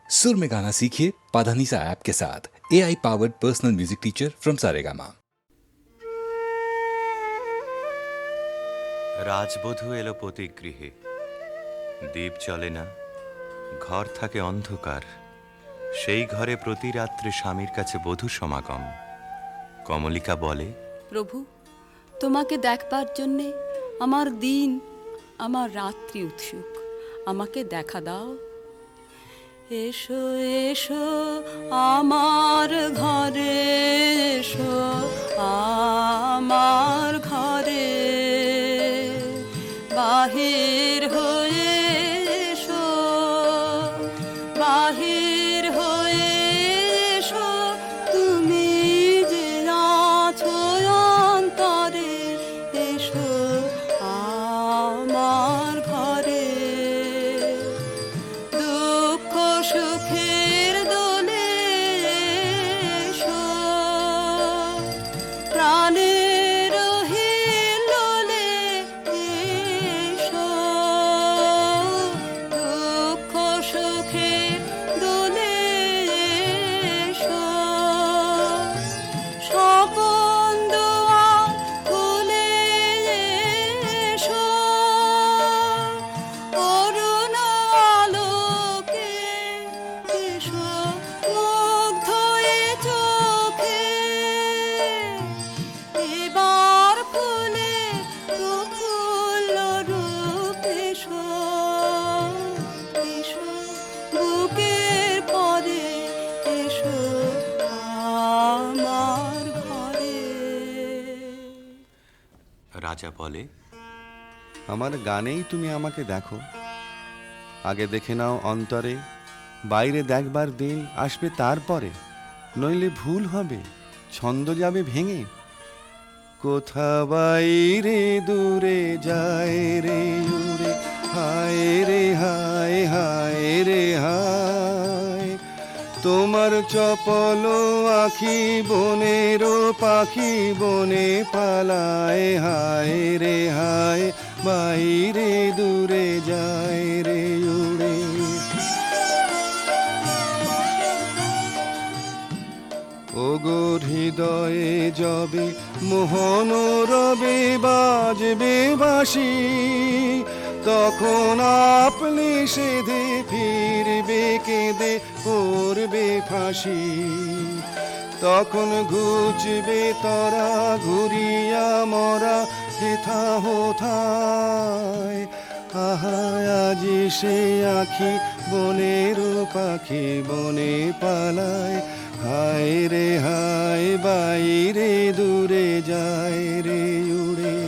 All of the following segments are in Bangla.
सुर में गाना सीखिए पाधानीसा ऐप के साथ। AI powered personal music teacher from Saregama. রাজবধূ এলো পতিগৃহে, দীপ জ্বলে না, ঘর থাকে অন্ধকার। সেই ঘরে প্রতি রাত্রে স্বামীর কাছে বধূ সমাগম। কমলিকা বলে, প্রভু, তোমাকে দেখবার জন্যে আমার দিন আমার রাত্রি উৎসুক, আমাকে দেখা দাও। এসো এসো আমার ঘরে, এসো আমার ঘরে, বাহির হয়ে এসো, বাহির হয়ে এসো, তুমি যে আছো অন্তরে, এসো আমার ঘরে। দুঃখ সুখের দোলে এসো, প্রাণের হিল্লোলে এসো, দুঃখ সুখের দোলে এসো, স্বপন দুয়ার খুলে এসো, করুণ আলোকে এসো, মুগ্ধ এ চোখে, এবার ফুলে প্রফুল্ল রূপ এসো, এসো বুকের পরে, এসো আমার ঘরে। রাজা বলে, আমার গানেই তুমি আমাকে দেখো, আগে দেখে নাও অন্তরে, বাইরে দেখবার দিন আসবে তারপরে, নইলে ভুল হবে, ছন্দ যাবে ভেঙে। কোথা বাইরে দূরে যায় রে উড়ে, হায় রে হায়, হায় রে হায়, তোমার চপল আখি বনের পাখি বনে পালায়, হায় রে হায়, বাইরে দূরে যায় রে উড়ে। ওগো হৃদয়ে যবে মোহন রবে বাজবে বাঁশি, তখন আপনি সেধে ফিরবে কেঁদে পড়বে ফাঁসি, তখন ঘুচবে তরা ঘুরিয়া মরা হেথা হোথায়, আহা আজি সে আখি বনের পাখি বনে পালায়, হায় রে হায়, বাইরে দূরে যায় রে উড়ে।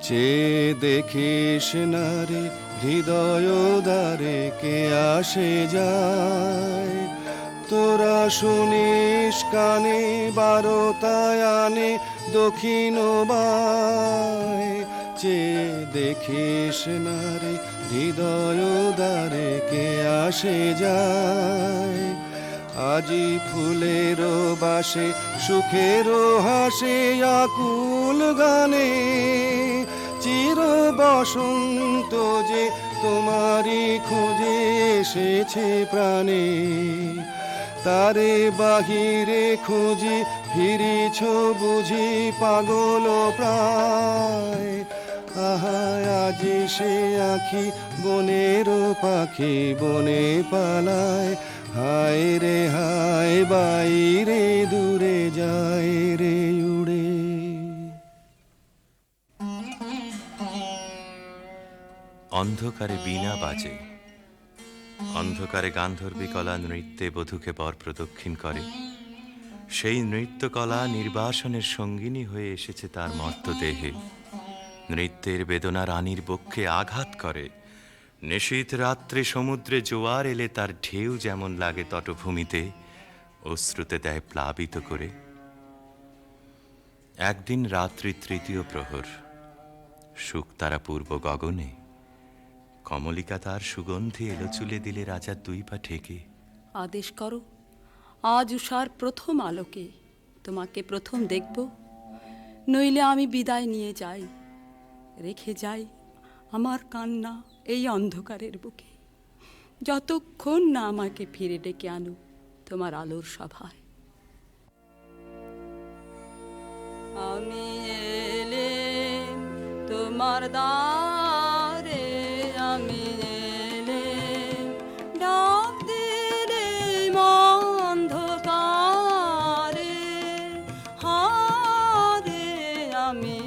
চেয়ে দেখিস না রে হৃদয় দ্বারে কে আসে যায়, তোরা শুনিস কানে বারোটায় আনে দক্ষিণ বায়, চেয়ে দেখিস না রে হৃদয় দ্বারে কে আসে যায়, আজি ফুলের বাসে সুখের হাসে আকুল গানে, চির বসন্ত যে তোমারই খোঁজে এসেছে প্রাণে, তারে বাহিরে খুঁজি ফিরিছ বুঝি পাগল প্রায়, আহা আজি সে আখি বনের পাখি বনে পালায়, হায় রে হায়, বাইরে দূরে যায় রে উড়ে। অন্ধকারে বীণা বাজে, অন্ধকারে গান্ধর্বী কলা নৃত্যে বধূকে বর প্রদক্ষিণ করে। সেই নৃত্যকলা নির্বাসনের সঙ্গিনী হয়ে এসেছে তার মর্তদেহে। নৃত্যের বেদনা রানীর বক্ষে আঘাত করে। নিশীথ রাত্রে সমুদ্রে জোয়ার এলে তার ঢেউ যেমন লাগে তটভূমিতে, অশ্রুতে দেয় প্লাবিত করে। একদিন রাত্রি তৃতীয় প্রহর, শুকতারা পূর্ব গগনে, কমলিকা তার সুগন্ধি এলো চুলে দিলে রাজার দুই পা ঠেকে। আদেশ করো, আজ উষার প্রথম আলোকে তোমাকে প্রথম দেখব, নইলে আমি বিদায় নিয়ে যাই, রেখে যাই আমার কান্না এই অন্ধকারের বুকে, যতক্ষণ না আমাকে ফিরে ডেকে আনো তোমার আলোর সভায়। আমি এলেম তোমার দ্বারে, আমি এলেম ডাক দিলেম অন্ধকারে, হারে আমি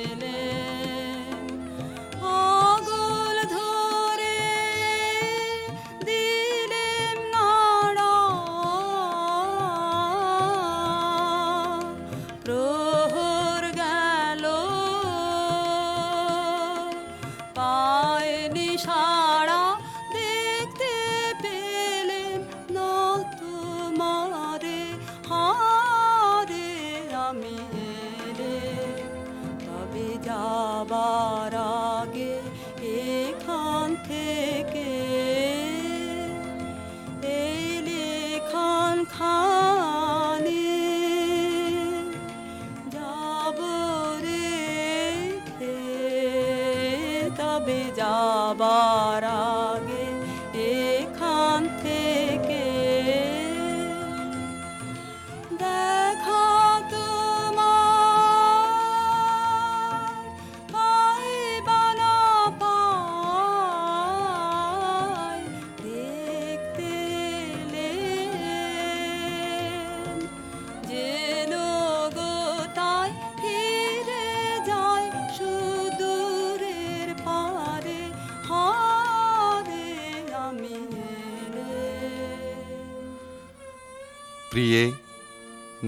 এলেম আগল ধরে দিলেম নাড়া, প্রহর গেল পায়নি সাড়া, দেখতে পেলেম না তোমারে, হারে আমি এলেম তবে যাবার আগে এখান থেকে এই লেখান খানি যাব রেখে, তবে যাবার আগে এখান থেকে দেখা তোমার পাই বা না পাই, দেখতে এলেম যেন গো তাই ফিরে যায় সুদূরের পারে, হারে আমি এলেম। প্রিয়ে,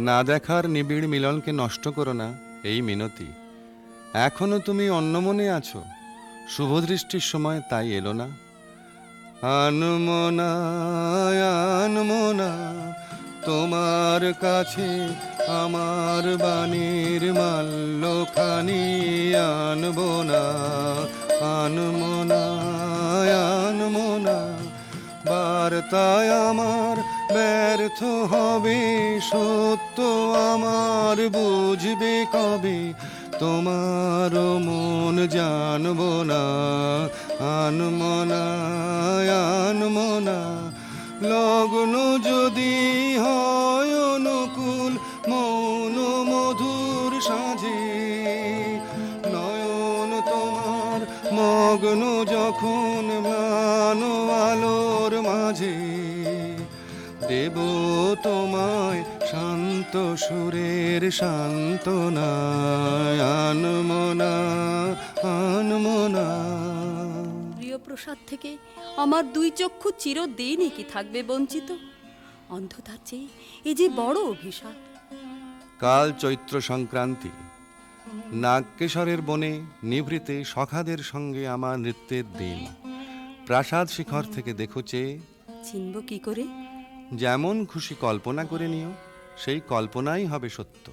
না দেখার নিবিড় মিলনকে নষ্ট করো না, এই মিনতি। এখনো তুমি অন্যমনে আছো, শুভদৃষ্টির সময় তাই এলো না। আনমনা আনমনা তোমার কাছে আমার বাণীর মাল্যখানি আনবো না, আনমনা আনমনা বার্তায় আমার ব্যর্থ হবে, সত্য আমার বুঝবে কবে, তোমার মন জানবো না, আনমনা আনমনা লগ্ন যদি হয় অনুকূল মৌন মধুর সাজে, নয়ন তোমার মগ্ন যখন ম্লান আলোর মাঝে, দেব তোমায় শান্ত সুরের সান্ত্বনা, আনমনা আনমনা। প্রিয় প্রসাদ থেকে আমার দুই চক্ষু চিরদিনই কি থাকবে বঞ্চিত? অন্ধতার চেয়ে এ যে বড় অভিশাপ। কাল চৈত্র সংক্রান্তি, নাগকেশরের বনে নিভৃতে সখাদের সঙ্গে আমার নৃত্যের দিন। প্রাসাদ শিখর থেকে দেখো চেয়ে, চিনব কি করে? যেমন খুশি কল্পনা করে নিও, সেই কল্পনাই হবে সত্য।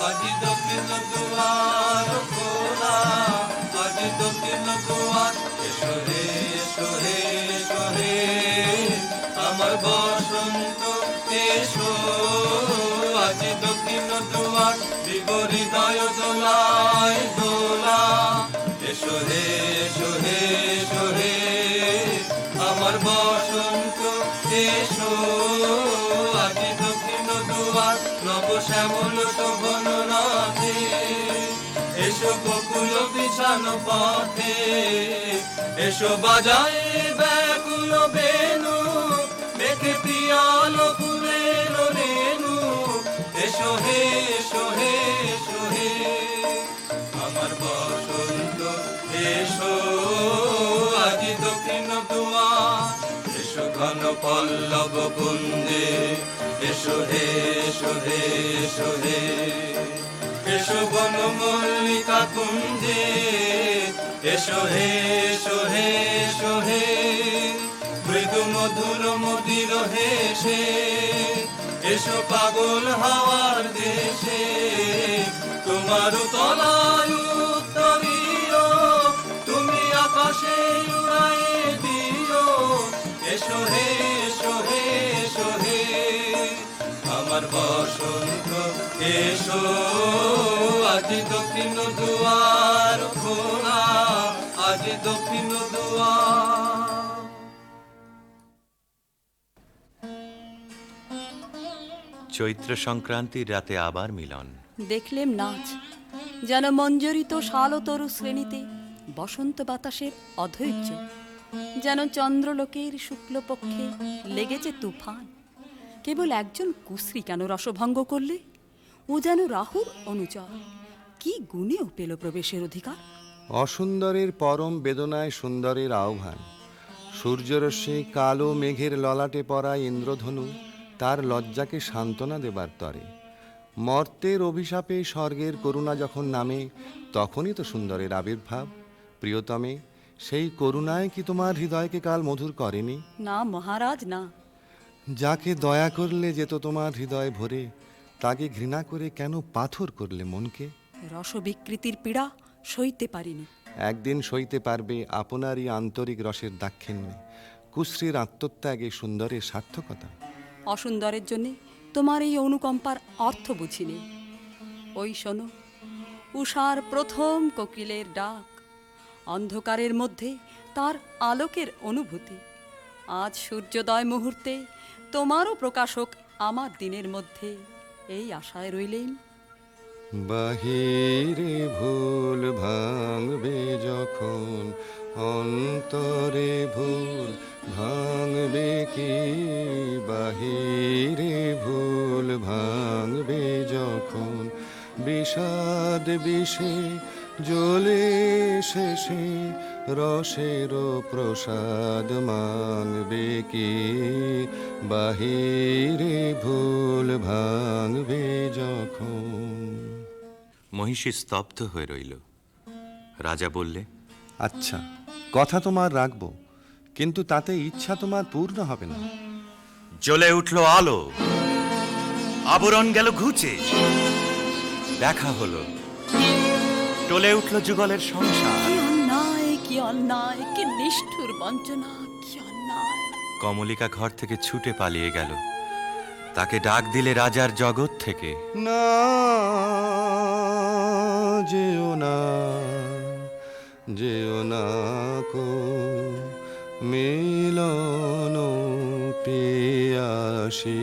আজি দক্ষিণ দুয়ার খোলা, আজি দক্ষিণ দুয়ার, এসো হে এসো হে এসো হে আমার বসন্ত এসো। আজি দক্ষিণ দুয়ার দিব হৃদয় দোলায় দোলা, এসো হে এসো হে এসো হে আমার বসন্ত এসো। আজি দক্ষিণ দুয়ার নব শ্যামল শোভন রাধে, এসো বকুল বিছানো পথে, এসো বাজায় ব্যাকুল বেনু, মেঘে পিয়ালো ফুলের রেণু, এসো হে এসো হে এসো হে আমার বসন্ত এসো। আজি দক্ষিণ দুয়ার, এসো ঘন পল্লব কুঞ্জে, এসো হে এসো হে এসো হে এসো বন মল্লিকা কুঞ্জে, এসো হে এসো হে এসো হে মৃদু মধুর মদির হেসে, এসো পাগল হাওয়ার দেশে, তোমার তলায় উত্তরীয় তুমি আকাশে উড়ায়ে দিও, এসো হে এসো হে এসো হে আমার আমার বসন্ত এসো, আজ দক্ষিণ দুয়ার খোলা, আজ দক্ষিণ দুয়ার। চৈত্র সংক্রান্তির রাতে আবার মিলন। দেখলেম নাচ, যেন মঞ্জরিত শালতরু শ্রেণীতে বসন্ত বাতাসের অধৈর্য, যেন চন্দ্রলোকের শুক্লপক্ষে লেগেছে তুফান। কেবল একজন কুশ্রী কেন রসভঙ্গ করলে? ও যেন রাহুর অনুচর, কি গুণেও পেল প্রবেশের অধিকার। অসুন্দরের পরম বেদনায় সুন্দরের আহ্বান। সূর্যরশ্মি কালো মেঘের ললাটে পড়া ইন্দ্রধনু তার লজ্জাকে সান্ত্বনা দেবার তরে। মর্তের অভিশাপে স্বর্গের করুণা যখন নামে, তখনই তো সুন্দরের আবির্ভাব। প্রিয়তমে, সেই করুণায় কি তোমার হৃদয়কে কাল মধুর করেনি? না মহারাজ, না। যাকে দয়া করলে যেত তোমার হৃদয় ভরে, তাকে ঘৃণা করে কেন পাথর করলে মনকে? রসবিকৃতির পীড়া সইতে পারিনি। একদিন সইতে পারবে আপনারই আন্তরিক রসের দাক্ষিণ্যে, কুশ্রীর আত্মত্যাগে সুন্দরের সার্থকতা। অসুন্দরের জন্যে তোমার এই অনুকম্পার অর্থ বুঝিনি। ওই শোনো, উষার প্রথম কোকিলের ডাক, অন্ধকারের মধ্যে তার আলোকের অনুভূতি। আজ সূর্যোদয় মুহূর্তে তোমারও প্রকাশক আমার দিনের মধ্যে, এই আশায় রইলেন। বাহিরে ভুল ভাঙবে যখন, অন্তরে ভুল ভাঙবে কি? বাহিরে ভুল ভাঙবে যখন, বিষাদ বিষে জ্বলে শেষে রসের প্রসাদ মাংবে কি? বাহিরে ভুল ভাঙবে যখন। মহিষী স্তব্ধ হয়ে রইল। রাজা বললে, আচ্ছা, কথা তোমার রাখবো, কিন্তু তাতে ইচ্ছা তোমার পূর্ণ হবে না। জ্বলে উঠল আলো, আবরণ গেল ঘুচে, দেখা হলো, টলে উঠল যুগলের সংসার। কি অন্যায়, কি অন্যায়, কি নিষ্ঠুর বঞ্চনা, কি অন্যায়। কমলিকা ঘর থেকে ছুটে পালিয়ে গেল। তাকে ডাক দিলে রাজার জগৎ থেকে। না যেও না, যেও না কো মিলন পিয়াসী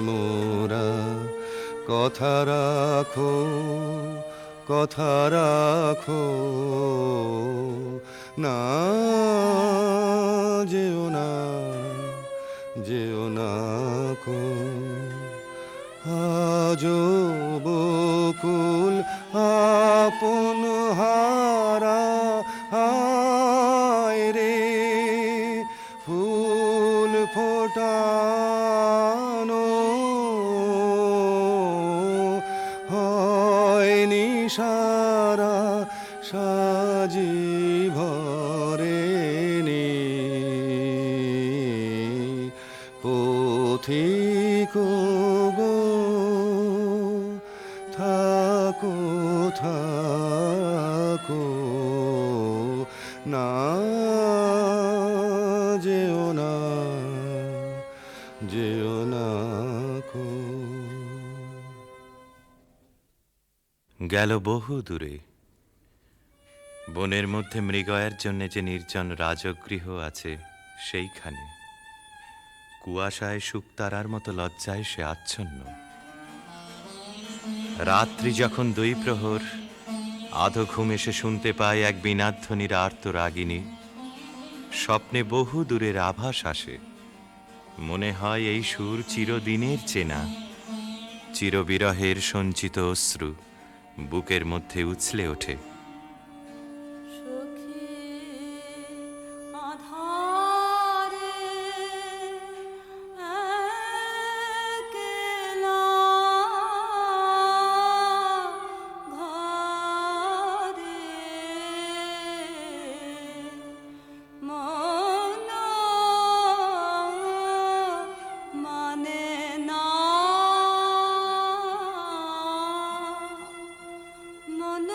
মোরা, কথা রাখো, কথা রাখো, না যেও না, যেও না কো। আজো বকুল আপন হারা, হায় রে ফুল ফোটানো হয়নি সারা, সাজি ভরেনি পথিক গো, থাকো থাকো, না যেও না, যেও না কো। গেল বহু দূরে। বনের মধ্যে মৃগয়ের জন্য যে নির্জন রাজগৃহ আছে, সেইখানে কুয়াশায় শুকতারার মতো লজ্জায় সে আচ্ছন্ন। রাত্রি যখন 2 প্রহর, আধো ঘুম এসে শুনতে পায় এক বীণাধ্বনির আর্ত রাগিনী। স্বপ্নে বহু দূরের আভাস আসে, মনে হয় এই সুর চিরদিনের চেনা। চিরবিরহের সঞ্চিত অশ্রু বুকের মধ্যে উছলে ওঠে। সখী আধারে একলা ঘরে মন মানে না, মন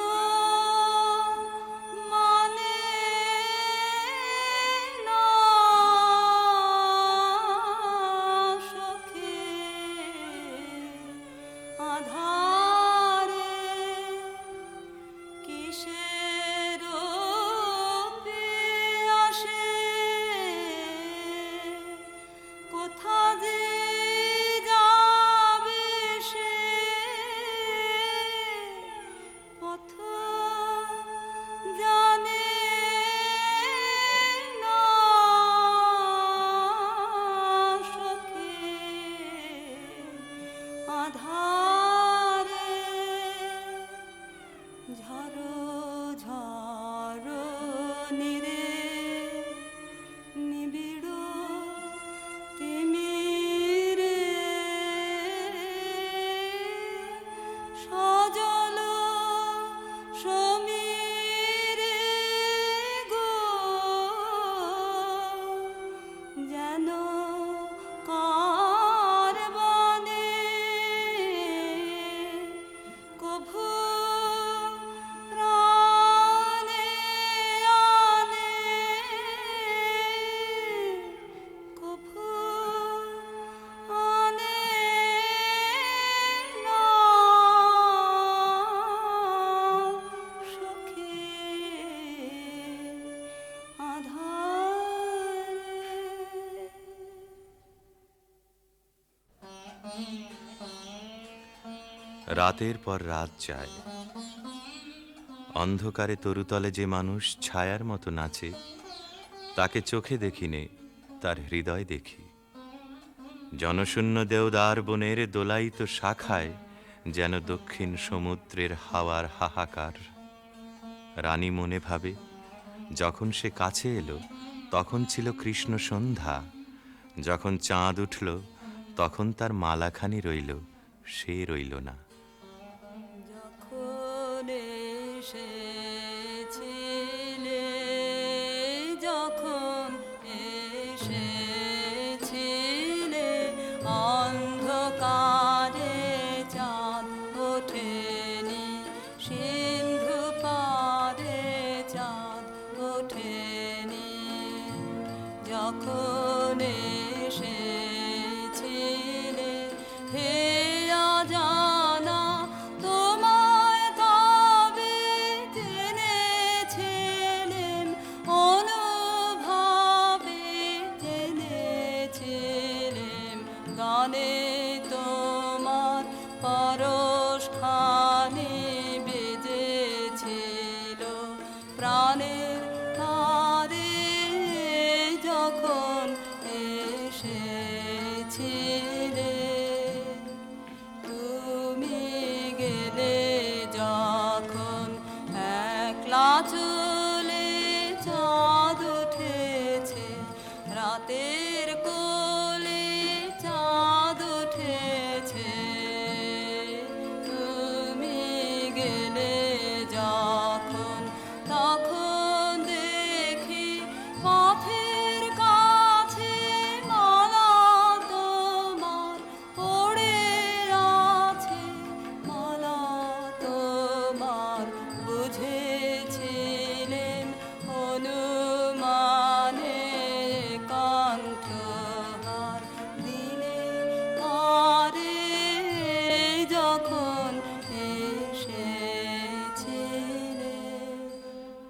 কভু প্রাণে আনে, কভু আনে না সখী আধারে। রাতের পর রাত যায়, অন্ধকারে তরুতলে যে মানুষ ছায়ার মতো নাচে, তাকে চোখে দেখিনে, তার হৃদয় দেখি। জনশূন্য দেওদার বনের দোলায়িত শাখায় যেন দক্ষিণ সমুদ্রের হাওয়ার হাহাকার। রানী মনে ভাবে, যখন সে কাছে এলো তখন ছিল কৃষ্ণ সন্ধ্যা, যখন চাঁদ উঠল তখন তার মালাখানি রইল, সে রইল না। যখন এসেছিলে, যখন এসেছিলে, অন্ধকারে চাঁদ ওঠেনি, সিন্ধু পারে চাঁদ ওঠেনি। যখন এসেছিলে হে অজানা, তোমায় তবে জেনেছিলেম, অনুভবে জেনেছিলেম। গানে তোমার পরশখানি বেজেছিল, প্রাণের তারে যখন এসেছিলে। তুমি গেলে যখন একলা চলে, চাঁদ উঠেছে রাতের কোলে, চাঁদ উঠেছে। তুমি গেলে যখন, তখন দেখি পথের কাছে মালা তোমার পড়ে আছে, মালা তোমার। বুঝেছিলেন অনুমানে কণ্ঠহার দিলে পারে, যখন এসেছিলে।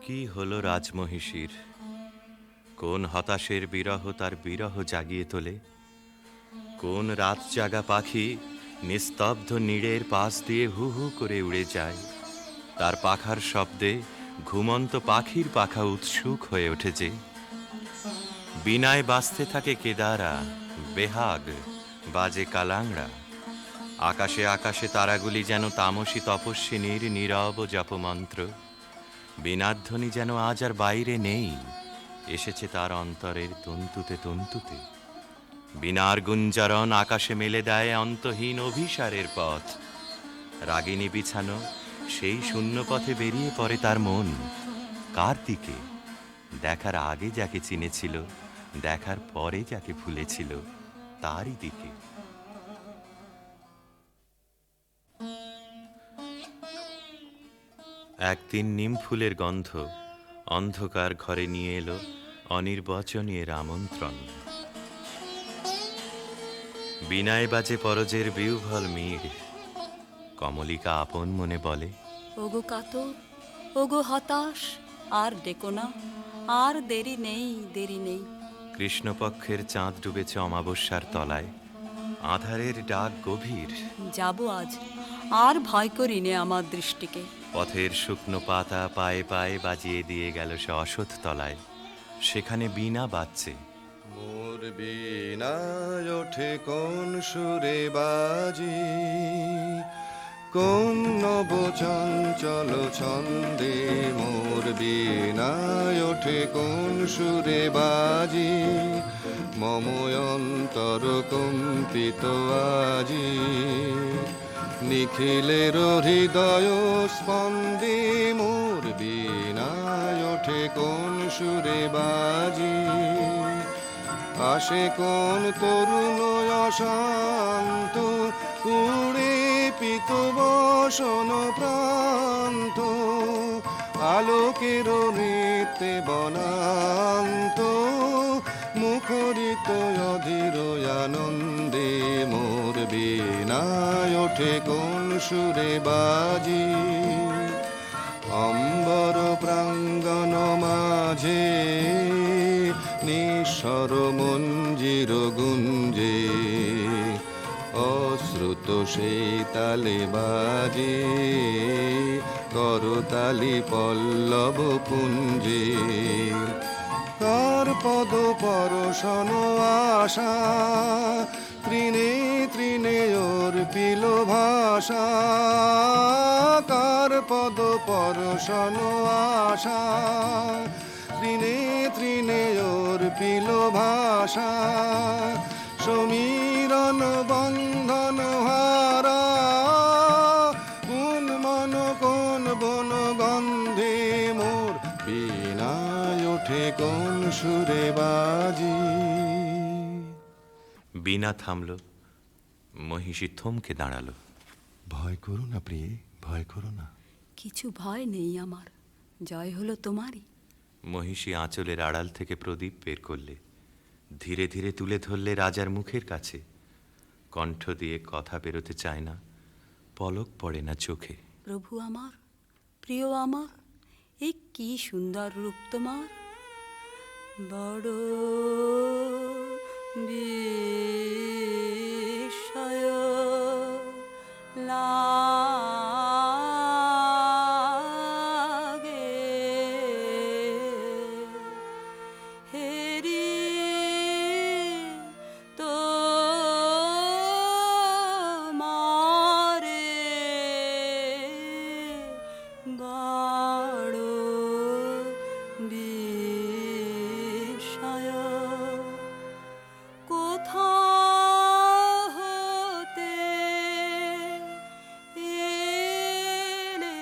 কি হলো রাজমহিষীর? কোন হতাশের বিরহ তার বিরহ জাগিয়ে তোলে? কোন রাত জাগা পাখি নিস্তব্ধ নীড়ের পাশ দিয়ে হু হু করে উড়ে যায়? তার পাখার শব্দে ঘুমন্ত পাখির পাখা উৎসুক হয়ে উঠেছে। বিনায় বাজতে থাকে কেদারা, বেহাগ বাজে কালাংড়া। আকাশে আকাশে তারাগুলি যেন তামসী তপস্বিনীর নীরব জপমন্ত্র। বীণাধ্বনি যেন আজ আর বাইরে নেই, এসেছে তার অন্তরের তন্তুতে তন্তুতে। বীণার গুঞ্জরণ আকাশে মেলে দেয় অন্তহীন অভিসারের পথ। রাগিনী বিছানো সেই শূন্য পথে বেরিয়ে পড়ে তার মন। কার দিকে? দেখার আগে যাকে চিনেছিল, দেখার পরে যাকে ভুলেছিল, তারই দিকে। একদিন নিম ফুলের গন্ধ অন্ধকার ঘরে নিয়ে এলো অনির্বচনীয় আমন্ত্রণ। বিনায় বাজে পরজের বিউভল মীর। কমলিকা আপন মনে বলে, ওগো কাতর, ওগো হতাশ, আর ডেকো না, আর দেরি নেই, দেরি নেই। কৃষ্ণপক্ষের চাঁদ ডুবেছে অমাবস্যার তলায়, আধারের ডাক গভীর। যাব আজ, আর ভয় করি নে আমার দৃষ্টিকে। পথের শুকনো পাতা পায়ে পায়ে বাজিয়ে দিয়ে গেল সে অসৎ তলায়। সেখানে বীণা বাজছে। মোর বীণায় ওঠে কোন সুরে বাজি, কোন নব চঞ্চল ছন্দে। মোর বীণায় ওঠে কোন সুরে বাজি, মম অন্তর কম্পিত আজি। নিখিলের হৃদয় স্পন্দে মোর বীণায় ওঠে কোন সুরে বাজি। আসে কোন তরুণ অশান্ত, উড়ে দীপিত বসন প্রান্ত, আলোকের নৃত্যে বনান্ত, মুখরিত অধীর আনন্দে মোর বীণায় ওঠে কোন সুরে বাজি। অম্বর প্রাঙ্গণ মাঝে নিঃস্বর মঞ্জির গুঞ্জে, অশ্রুত সেই তালে বাজে করতালি পল্লব পুঞ্জে। কার পদ পরশন আশা, তৃণে তৃণে অর্পিল ভাষা। কার পদ পরশন আশা, তৃণে তৃণে অর্পিল ভাষা। সমীরণ বন্ধন হারা, কোন মন কোন বন গন্ধে মোর বীণায় ওঠে কোন সুরে বাজি। বীণা থামল, মহিষী থমকে দাঁড়ালো। ভয় করো না প্রিয়ে, ভয় করো না। কিছু ভয় নেই আমার, জয় হলো তোমারই। মহিষী আঁচলের আড়াল থেকে প্রদীপ বের করলে, ধীরে ধীরে তুলে ধরলে রাজার মুখের কাছে। কণ্ঠ দিয়ে কথা বেরোতে চায় না, পলক পড়ে না চোখে। প্রভু আমার, প্রিয় আমার, এই কি সুন্দর রূপ তোমার। বড় বিস্ময় লাগে, হেরি তো মারে গাঢ় বিস্ময়। কোথা হতে এলে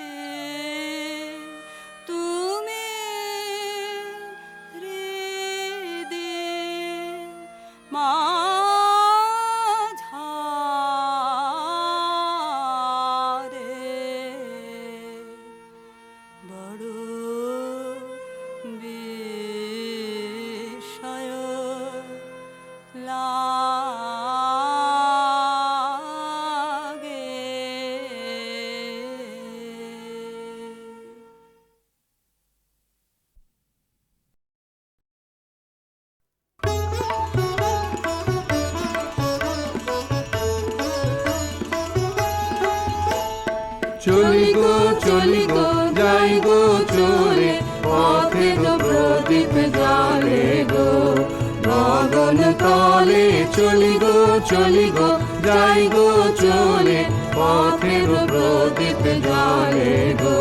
তুমি হৃদে মাঝারে, বড় বিস্ময় লাগে। চলি গো চলি গো যাই গো চলে, পথের প্রদীপ জালে গো গগন তলে। চলি গো চলি গো যাই গো চলে, পথের প্রদীপ জালে গো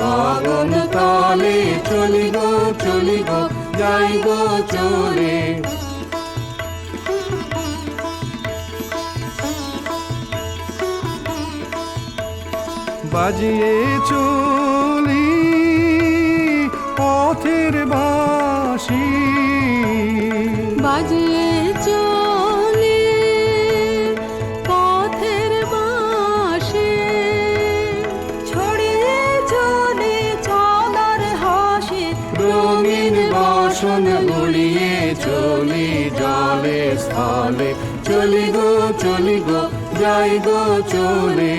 গগন তলে। চলি গো চলি গো যাই গো চলে। বাজিয়ে চলি পথের বাঁশি, বাজিয়ে চলি পথের বাঁশি। ছড়িয়ে চলে চলার হাসি, রঙিন বসন গুলিয়ে চলি জলে স্থলে। চলি গো চলি গো যাই গো চলে।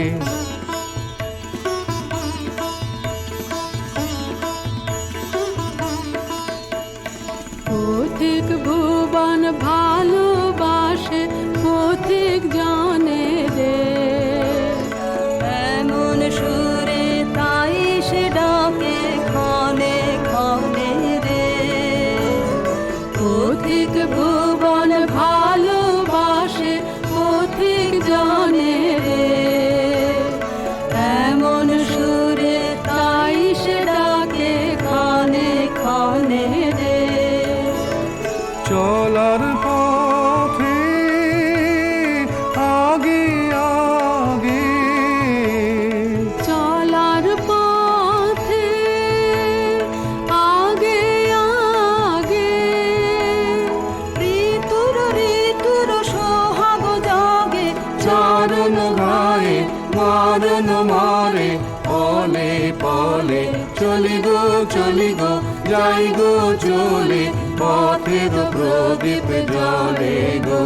পথিক ভুবন ভালোবাসে, পথিক জানে রে। এমন সুরে তাই সে ডাকে ক্ষণে ক্ষণে রে। পথিক ভুবন ভালোবাসে, পথিক জানে রে। এমন সুরে তাই সে ডাকে ক্ষণে ক্ষণে রে। চলার পথে আগে আগে, চলার পথে পলে পলে চলি গো যাই গো চলে, পথের প্রদীপ জ্বলে গো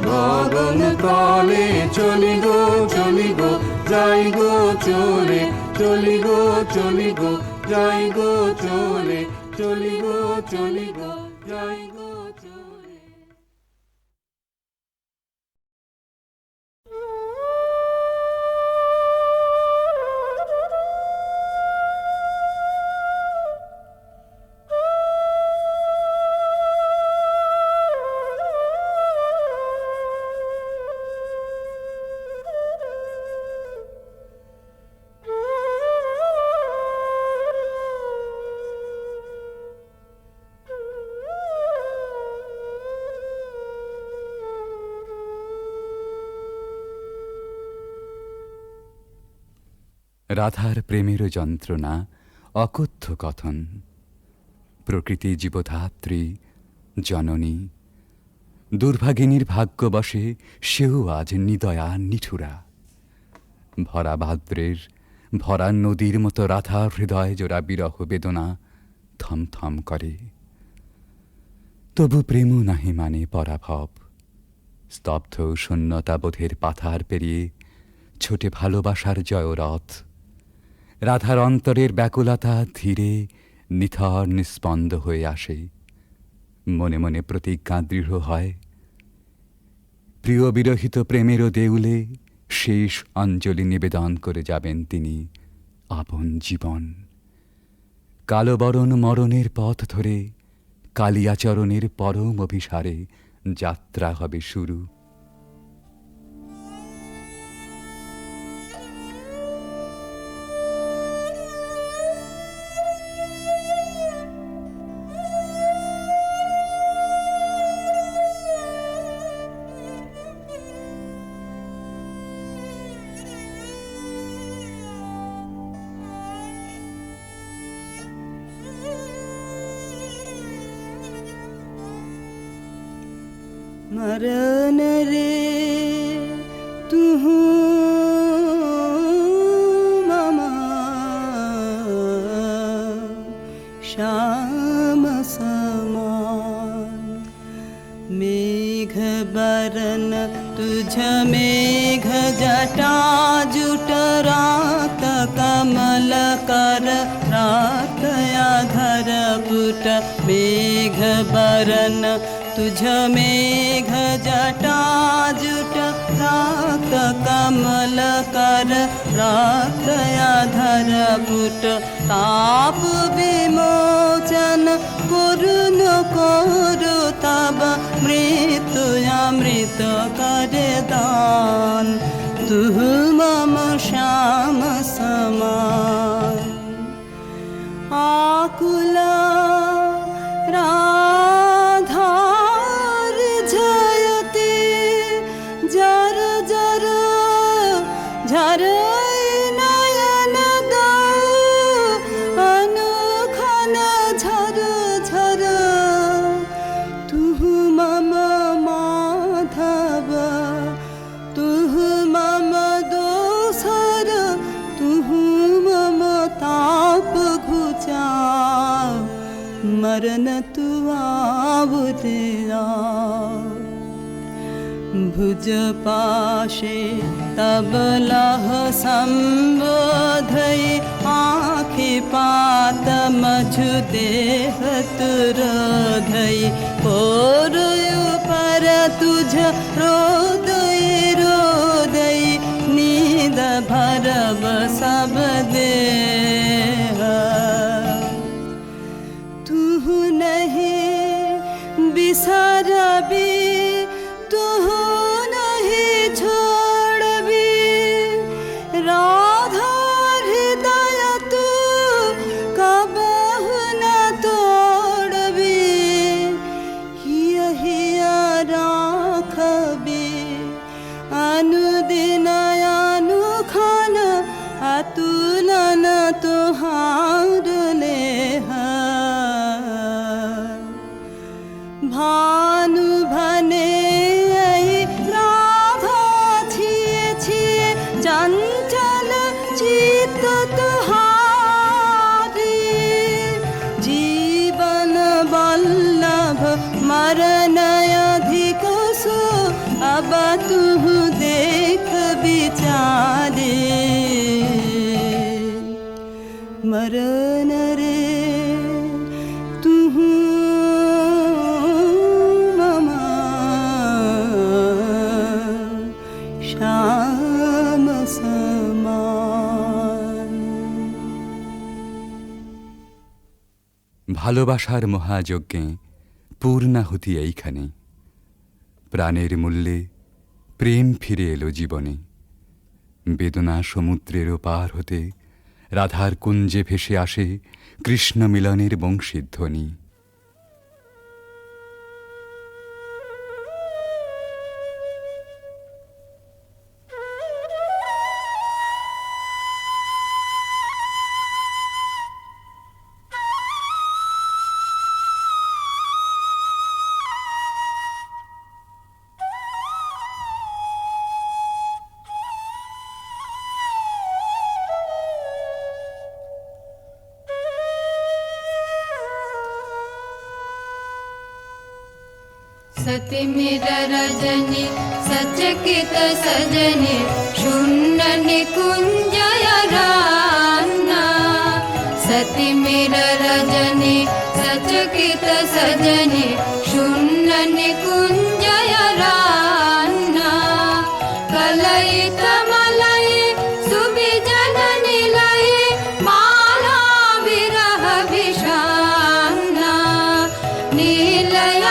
গগন তলে। চলি গো যাই গো চলে, চলি গো যাই গো চলে, চলি গো যাই গো চলে। রাধার প্রেমের যন্ত্রণা অকথ্য কথন। প্রকৃতি জীবধাত্রী জননী, দুর্ভাগিনীর ভাগ্যবশে সেও আজ নিদয়া নিঠুরা। ভরা ভাদ্রের ভরা নদীর মতো রাধার হৃদয় জোড়া বিরহ বেদনা থমথম করে। তবু প্রেম নাহি মানে পরাভব। স্তব্ধ শূন্যতাবোধের পাথার পেরিয়ে ছোটে ভালোবাসার জয়রথ। রাধার অন্তরের ব্যাকুলতা ধীরে নিথর নিস্পন্দ হয়ে আসে। মনে মনে প্রতিজ্ঞা দৃঢ় হয়, প্রিয় বিরহিত প্রেমেরও দেউলে শেষ অঞ্জলি নিবেদন করে যাবেন তিনি আপন জীবন। কালবরণ মরণের পথ ধরে কালিয়াচরণের পরম অভিসারে যাত্রা হবে শুরু। मरन रे तू ममा श्याम समान। मेघ बरन तुझ मेघ जटा जुट रात कमल कर रात आधर पुट। मेघ बरन तुझ मेघ जटा जुट रात कमल कर रात आधर पुट। ताप विमोचन करुण करु तब मृत्यु अमृत कर दान। तू मम श्याम समान। आकुला मरन तू आवरिया। भुज पाशे तब लह संबोधई आँखि पात मझु देह तुरोधई। कोरयु पर तुझ रोदई रोदई नींद भरब सब देह। बिसरबी तू नहीं छोड़बी। राधा हृदय तू कबहु न तोड़बी। यही राखबी अनुदिन अनुखन अतुलन चरण रे तुहु मम श्याम समान। ভালোবাসার মহাযজ্ঞে পূর্ণাহুতি এইখানে, প্রাণের মূল্যে প্রেম ফিরে এলো জীবনে। বেদনা সমুদ্রেরও পার হতে রাধার কুঞ্জে ভেসে আসে কৃষ্ণ মিলনের বংশীধ্বনি। सति मिर रजनी सचकित सजनी शून्य निकुंजय रान्ना। सति मिर रजनी सचकित सजनी शून्य निकुंजय रान्ना। कलयित मलय सुबिजन निलय माला विरह विषान्ना। नीलय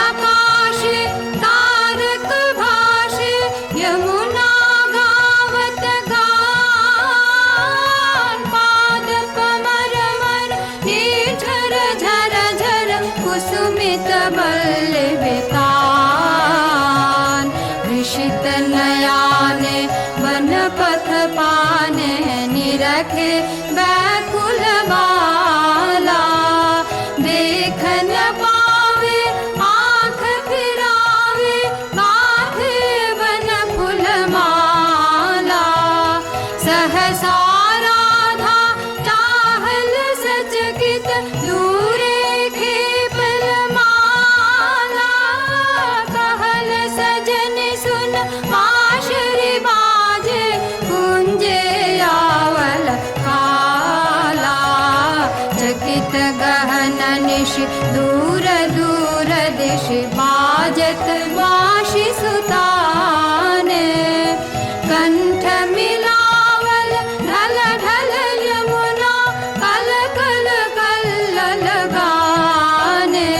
कुसुमित बल्लवितान ऋषित नयाने वन पथ पाने निरखे व्याकुल बाला। देख न पावे आँख फिरावे गाथे वन फूल माला। सहसा राधा चाहल सचकित दूरे बांसुरी बाजे कुंजे आवल काला। चकित गहन निश दूर दूर दिश बाजत बांशी सुताने। कंठ मिलावल ढल ढल यमुना कल कल कल्लल गाने।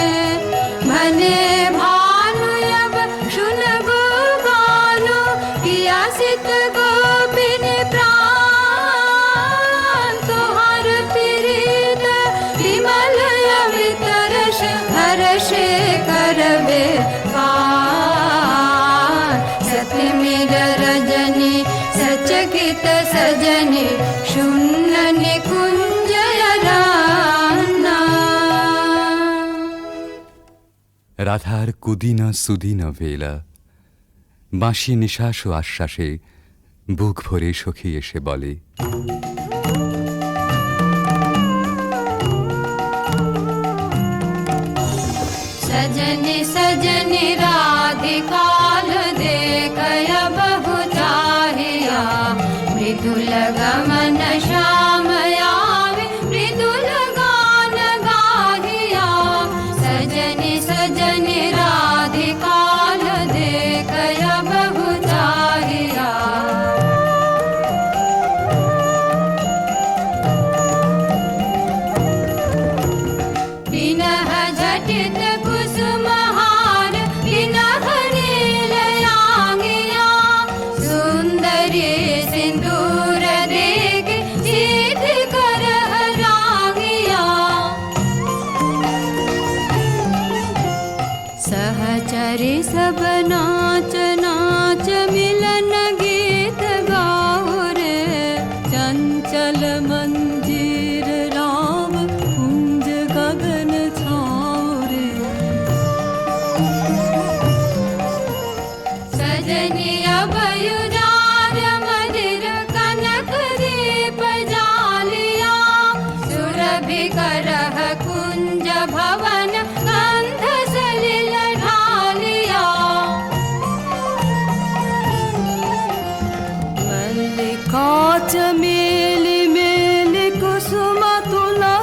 भने सित गोपिनी प्राण तुहार प्रीत विमल अवितरश हर्षे करबे पार। सति मिर रजनी सचकित सजनी शून्य निकुंजय रान्ना। রাধার কুদিন সুদিন বেলা, বাঁশি নিঃশ্বাস ও আশ্বাসে বুক ভরে সখী এসে বলে, सजनी सजनी राधिकाल देखय बहु चाहिया। मृदुल गमन श्याम आवे मृदुल गान गाहिया। सजनी सजनी राधिकाल देखय बहु चाहिया। बिनह झटित कुसुमहार बिनह नीलयांगिया। सुंदरी सिंदूर देख सीध कर रागिया। सहचरी सब नाच नाच मिलन गीत गाओ रे। चंचल मंजीर राम कुंज गगन छाओ रे। सजनी अभयुदार मदिर कनक दीप जालिया। सुरभि करह कुंज भवन गंध सलिल ढालिया। मल्लिका चमेली मेली कुसुम तुला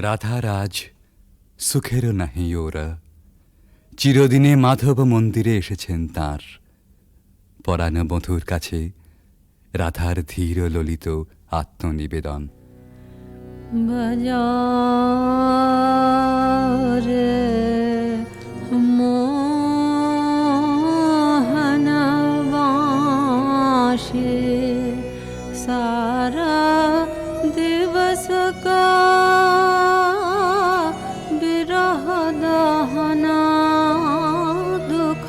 রাধার আজ সুখেরও নাহি ওরা, চিরদিনে মাধব মন্দিরে এসেছেন তাঁর। পরাণ বধূর কাছে রাধার ধীর ললিত আত্মনিবেদন। বাজারে मोहनवासी सारा दिवस का विरह दहना दुख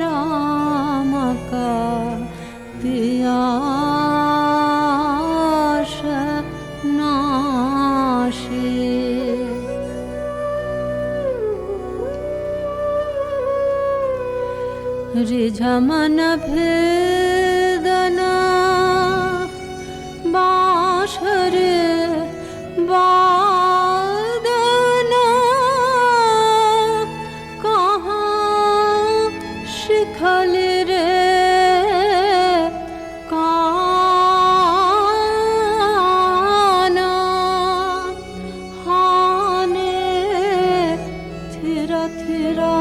राम का पियास नाशी। रिझमन भेदना बाँसुरी वादना कहाँ शिखली रे काना हाने थिरा थिरा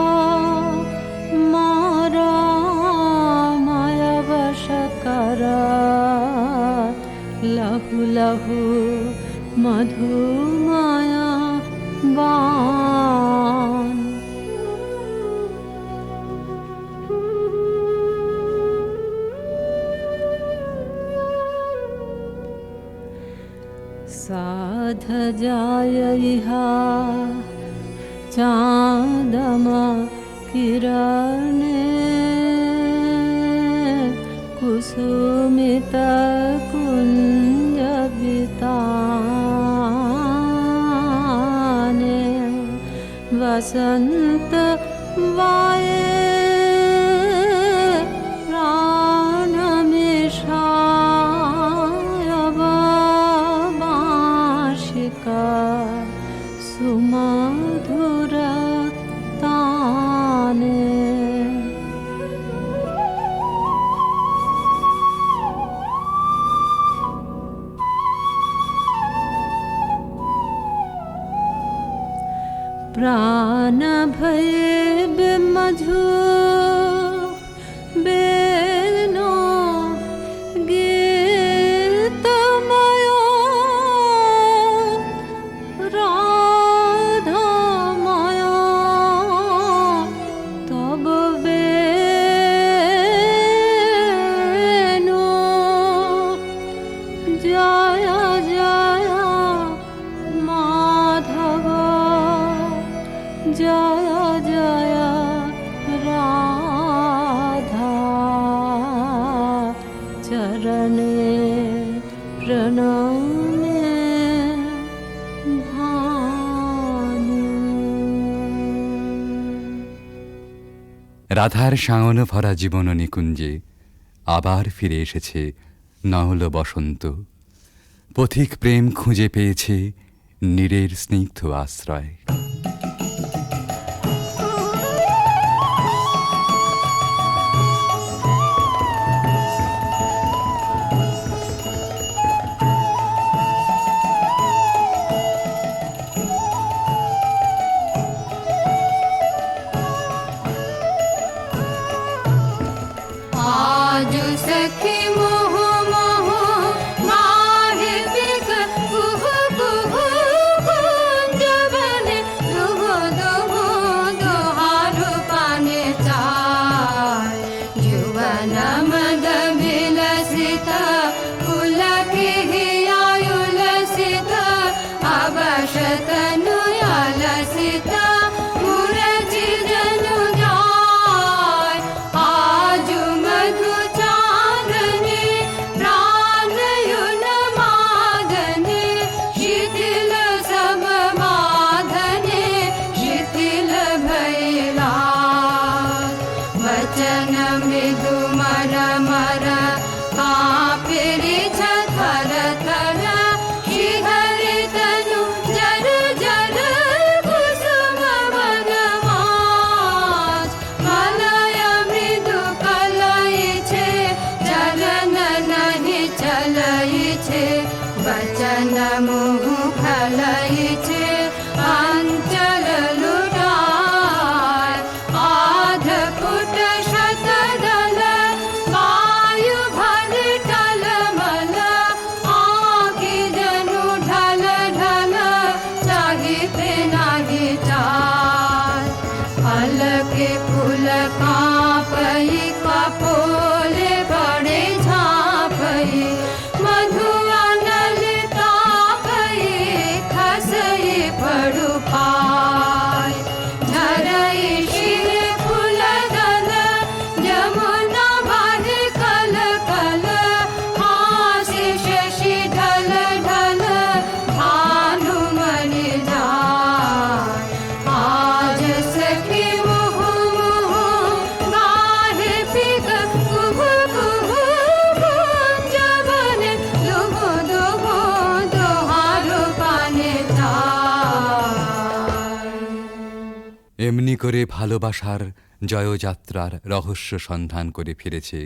लहु लहु मधुमाया बान। साध जाय इहा चाँदमा किरणे कुसुमित कुंज बिताने वसंत वाये प्राण मिशाय बाँशिका सुमधुर ताने। प्राण भये बिमधु बेनो गीतमयो राधामयो तब बेनो जय जय माधव जय जय राधा चरणे प्रणमे भानु। রাধার সায়ন ভরা জীবন নিকুঞ্জে আবার ফিরে এসেছে নহল বসন্ত। পথিক প্রেম খুঁজে পেয়েছে নীরের স্নিগ্ধ আশ্রয়। आज सखी मोह मोह माहे बिक कुह कुह कुंज बने दुह दुह दुहारु पाने चार जुवन मद विलसित पुलक हियायुलसित अवशतनु अलसित मुरजी जनु जाय आजु मधु चांदनी प्राणयुन मादने शिथिल सब बाधने शिथिल भैला वचन मृदु मर मर कापिरि थर थर श्रीहरि तनु जर जर कुसुम वनमास मलय मृदु कलई छे चलन नहीं चलई छे वचन मुह फल मधु अनल तापये खसये पड़ु पाय झरये शिर फुलदल जमुना बाहे कल कल हासे शशि ढल ढल भानुमणि जाय आज सखी मुहु मुहु गाहे पिक कुहु कुहु कुंजवने दुहु दुहु दोहारो पाने चाय। এমনি করে ভালোবাসার জয়যাত্রার রহস্য সন্ধান করে ফিরেছে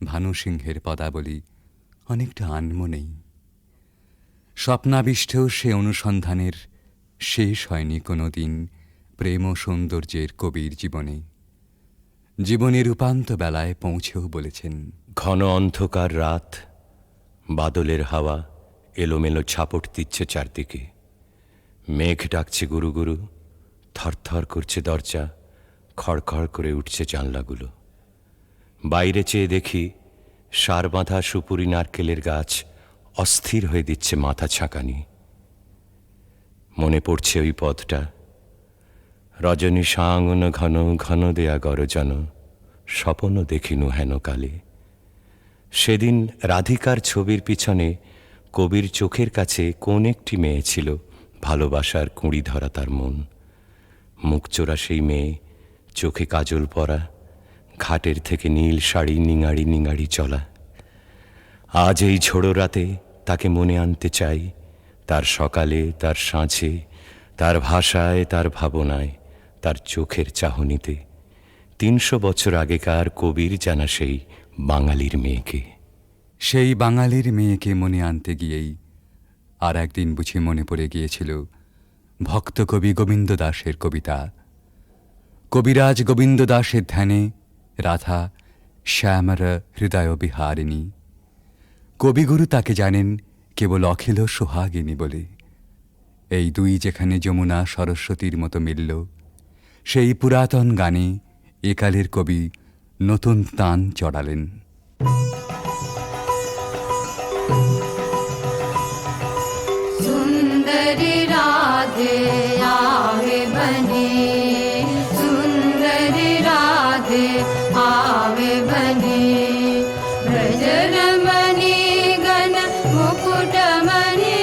ভানুসিংহের পদাবলী অনেকটা আনমনেই। স্বপ্নাবিষ্টেও সে অনুসন্ধানের শেষ হয়নি কোনো দিন প্রেম ও সৌন্দর্যের কবির জীবনে। জীবনের উপান্ত বেলায় পৌঁছেও বলেছেন, ঘন অন্ধকার রাত, বাদলের হাওয়া এলোমেলো ছাপট দিচ্ছে চারদিকে, মেঘ ডাকছে গুরু গুরু, থরথর করছে দরজা, খড়খড় করে উঠছে জানলাগুলো। বাইরে চেয়ে দেখি সার বাঁধা সুপুরি নারকেলের গাছ অস্থির হয়ে দিচ্ছে মাথা ছাঁকানি। মনে পড়ছে ওই পথটা, রজনী সাঙ্গন ঘন ঘন দেয়া গরজন, স্বপন দেখিনু হেন কালে। সেদিন রাধিকার ছবির পিছনে কবির চোখের কাছে কোন একটি মেয়ে ছিল, ভালোবাসার কুঁড়ি ধরা তার মন। মুখচোরা সেই মেয়ে, চোখে কাজল পরা, ঘাটের থেকে নীল শাড়ি নিঙাড়ি নিঙাড়ি চলা। আজ এই ঝোড়ো রাতে তাকে মনে আনতে চাই, তার সকালে, তার সাঁঝে, তার ভাষায়, তার ভাবনায়, তার চোখের চাহনিতে। ৩০০ বছর আগেকার কবির জানা সেই বাঙালির মেয়েকে। সেই বাঙালির মেয়েকে মনে আনতে গিয়েই আর একদিন বুঝি মনে পড়ে গিয়েছিল ভক্ত কবি গোবিন্দ দাসের কবিতা। কবিরাজ গোবিন্দ দাসের ধ্যানে রাধা শ্যামর হৃদয় বিহারিণী। কবিগুরু তাকে জানেন কেবল অখিল সোহাগিনী বলে। এই দুই যেখানে যমুনা সরস্বতীর মতো মিলল, সেই পুরাতন গানে একালের কবি নতুন তান চড়ালেন। सुंदरी राधे आवे बने, सुंदरी राधे आवे बने, ब्रजरमणि गण मुकुटमणि,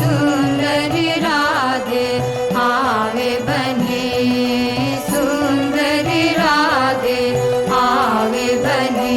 सुंदरी राधे आवे बने, सुंदरी राधे आवे बने।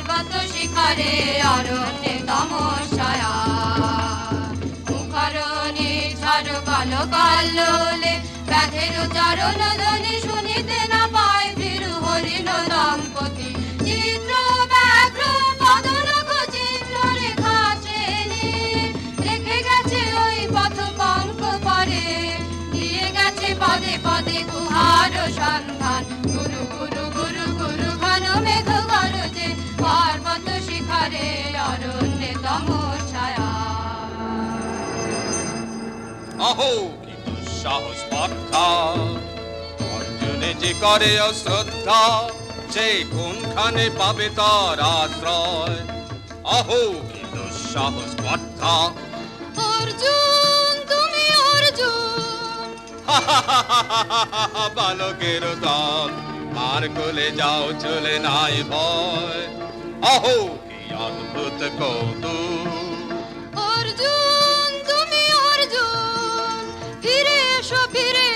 পর্বত শিখরে অরণ্যে তমসায়া মুখরণে ঝড় কালো কাল্লোলে ব্যাঘের চরণ ধ্বনি শুনিতে না পায় ভীরু হরিণ দম্পতি চিত্র ব্যাঘ্র পদনখ চিহ্ন রেখা চেনে রেখে গেছে ওই পথ পঙ্ক পরে দিয়ে গেছে পদে পদে গুহার সন্ধান গুরু গুরু গুরু গুরু ঘন মেঘ গরজে পর্বত শিখরে অরণ্যে তমসায়া অহো কি দুঃসাহস স্পর্ধা অর্জুনে যে করে অশ্রদ্ধা সে কোনখানে পাবে তার আশ্রয় অহো কি দুঃসাহস স্পর্ধা অর্জুন তুমি অর্জুন বালকের দল মার কোলে যাও চলে নাই ভয় অহো কি অদ্ভুত কৌতুক অর্জুন তুমি অর্জুন ফিরে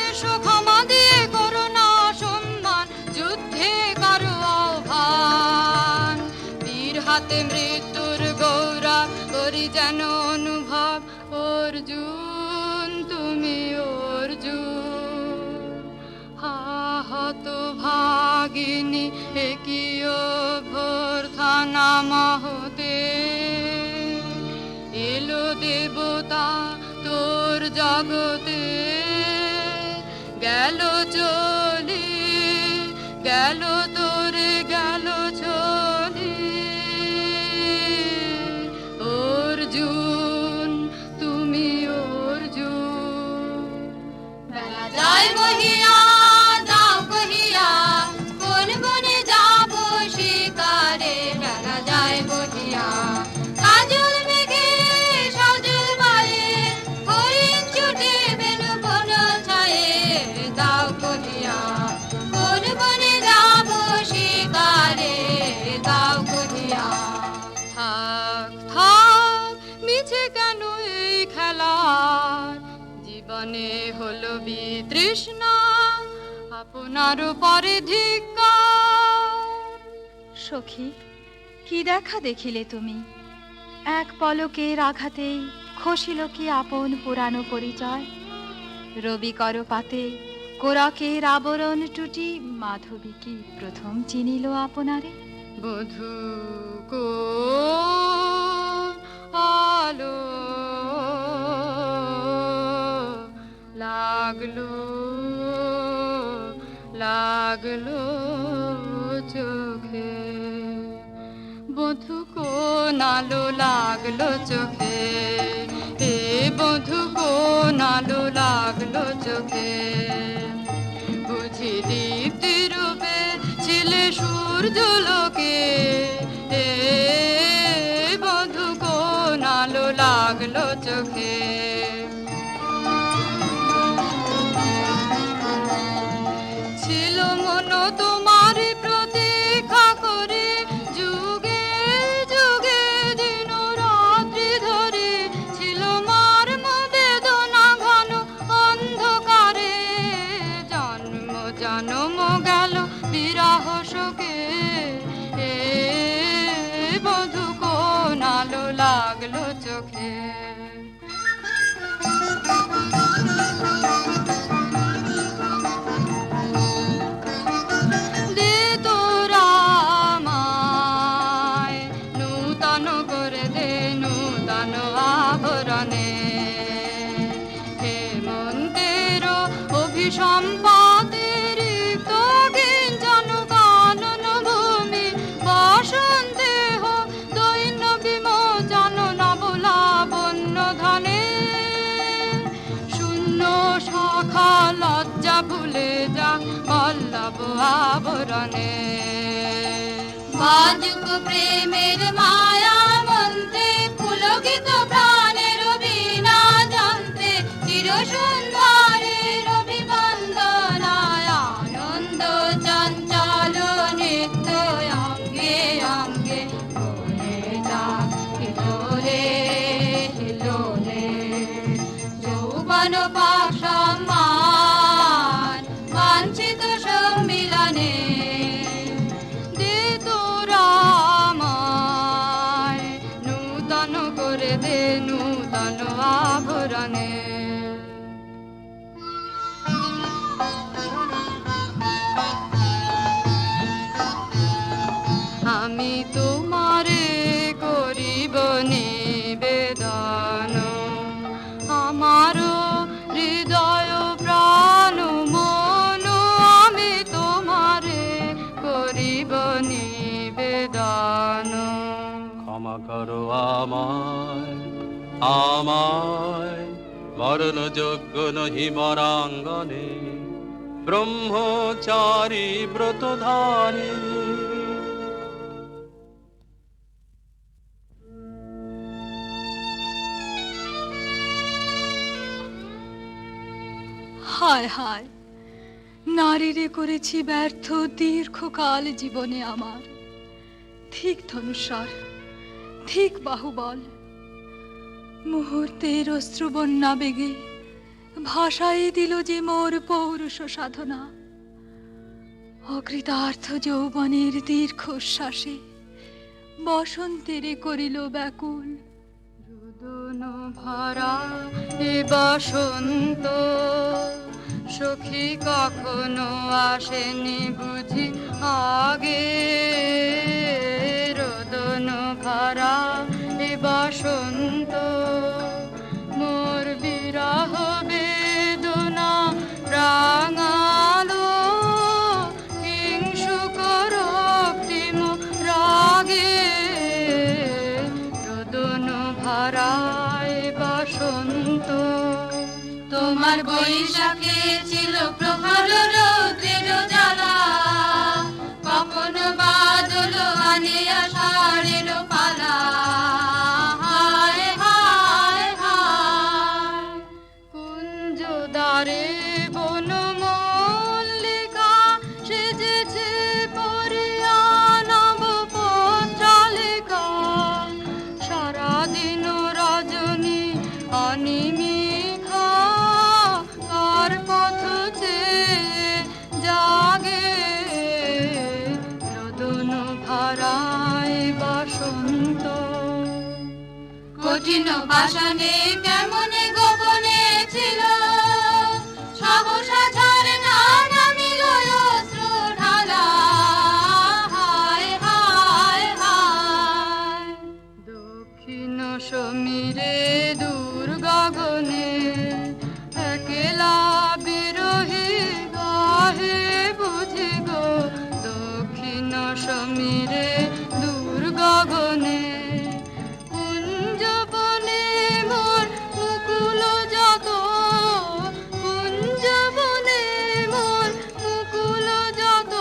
এসো ক্ষমা দিয়ে করো না সম্মান যুদ্ধে করো আহ্বান বীর হাতে মৃত্যুর গৌরব করি যেন অনুভব অর্জুন তুমি অর্জুন হাহত ভাগিনী একীয় ভর্থানা মহতে এলো দেবতা তোর জগতে গেল চলে গেল তোরে গেল চলে অর্জুন তুমি অর্জুন বেলা যায় বহিয়া দাও কহিয়া কোন বনে যাব শিকারে বেলা যায় বহিয়া কাজল মেঘে সজল বায়ে হরিণ ছুটে বেনু বন ছায়ে দাও কহিয়া কোন বনে যাব শিকারে দাও কহিয়া থাক থাক মিছে কেন এই খেলার জীবনে হলো বিতৃষ্ণা আপনার পরে ধিক্কার সখী কি দেখা দেখিলে তুমি এক পলকের আঘাতেই খসিল কি আপন পুরানো পরিচয় রবি করপাতে কোরকের আবরণ টুটি মাধবী কি প্রথম চিনিল আপনারে বধূ কো আলো লাগলো লাগলো চোখে বধূ কোন আলো লাগলো চোখে এ বধূ কোন আলো লাগলো চোখে বুঝি দীপ্তি রূপে ছিলে সূর্যলোকে এ বধূ কোন আলো লাগলো চোখে ছিল মন তোমার প্রতীক্ষা করে যুগে যুগে দিন রাত্রি ধরে ছিল মার্ম বেদনা ঘন অন্ধকারে জন্ম জন্ম গেল বিরহ শোকে এ বধূ কোন আলো লাগলো চোখে দে তোরা আমায় নূতন করে দে নূতন আভরণে হেমন্তের অভিসম্পাদের রিক্ত গিঞ্জন কানন ভূমি বসন্তে হোক দৈন্য বিমোচন নবলাবণ্য ধনে শূন্য শাখা লজ্জা ভুলে যা বল্লভ আবরণে বাজুক প্রেমের মায়া মন্ত্রে পুলকিত প্রাণের বীণা যন্ত্রে চির সুন্দরের অভিবন্দনায় আনন্দ চঞ্চল নিত্য অঙ্গে অঙ্গে বলে যাক হিলোলে হিলোলে যৌবন পাশমান বাঞ্ছিত সম্মিলনে দে তোরা আমায় করো আমায়, আমায় মরণযোগ্য নহি বরাঙ্গনে, ব্রহ্মচারী ব্রতধারী। হায় হায়, নারীরে করেছি ব্যর্থ দীর্ঘকাল জীবনে আমার। ঠিক ধনুস্বর, ঠিক বাহুবল, মুহূর্তের অশ্রুবন্যা বেগে ভাষায় দিল যে মোর পৌরুষ সাধনা। অকৃতার্থ যৌবনের দীর্ঘশ্বাসে বসন্তেরে করিল ব্যাকুল। রোদন ভরা এ বসন্ত সখী কখনো আসেনি বুঝি আগে। রোদন ভরা এ বসন্ত মোর বিরহ বেদনা রাঙালো কিংসুক রক্তিম রাগে। রোদন ভরা এ বসন্ত তোমার বৈশাখে ছিল প্রখর রৌদ্রের জ্বালা, কখনো বাদল আনে আষাঢ়ের পালা। হায় হায় হায়, কুঞ্জ দ্বারে বন মল্লিকা সেজেছে পরিয়া নব পত্রালিকা। সারাদিন রজনী অনিমিখা কার পথ চেয়ে জাগে। রোদন ভরায় বসন্ত কঠিন বাসনে কেমনে গোপনে ছিল, সহসা ঝরনা নামিল অশ্রু ঢালা। হায় হায় হায়, দক্ষিণ সমীরে দূর গগনে একলা বিরোহী গাহে বুঝি গো। দক্ষিণ সমীরে দূর গগনে কুঞ্জবনে মোর মুকুল যত, কুঞ্জবনে মোর মুকুল যত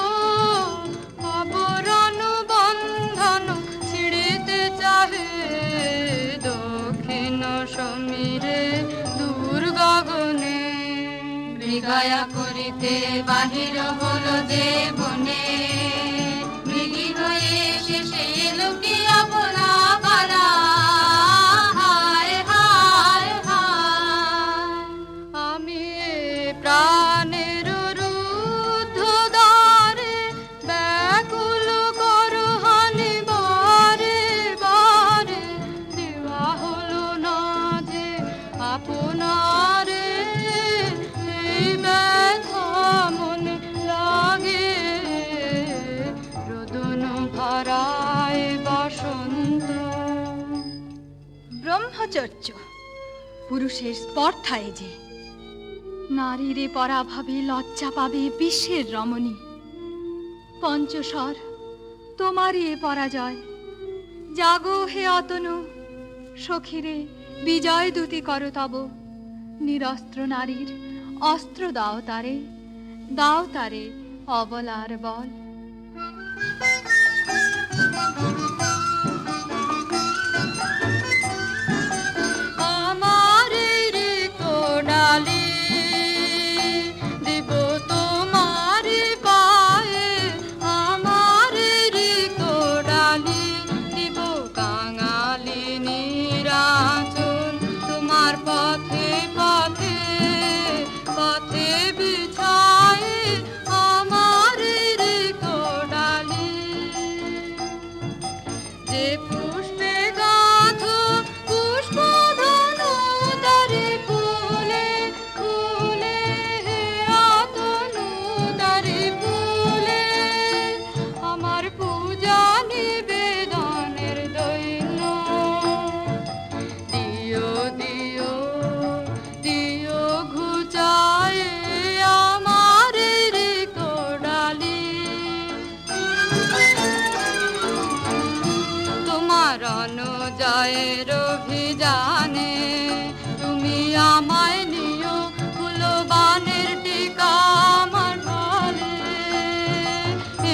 আবরণ বন্ধন ছিড়িতে চাহে। দক্ষিণ সমীরে দূর গগনে মৃগয়া করিতে বাহির হলো যে বনে, মৃগী হয়ে শেষে এলো কি আপনা পালা। হায় হায় হায়, আমি এ প্রাণের রুদ্ধ দ্বারে ব্যাকুল করো হানি বারে বারে। দেওয়া হলো না যে আপনারে, এই ব্যথা মনে লাগে। রোদন ভরায় বসন্ত। ব্রহ্মচর্য পুরুষের স্পর্ধায় যে নারীরে পরাভাবে লজ্জা পাবে বিশ্বের রমণী। পঞ্চস্বর তোমারই এ পরাজয়, জাগো হে অতনু সখীরে বিজয় দূতি করো তব। নিরস্ত্র নারীর অস্ত্র দাও তারে, দাও তারে অবলার বল। আমার রে কোডালি দিব তোমার পায়ে, আমার রে কোডালি দিব কাঙালি নিরাঞ্জন। তোমার পথে পথে পথে বিছায় আমার রে কোডালি। রণজয়ের অভিযানে তুমি আমায় নিও ফুলবানের টিকা আমার ঢলে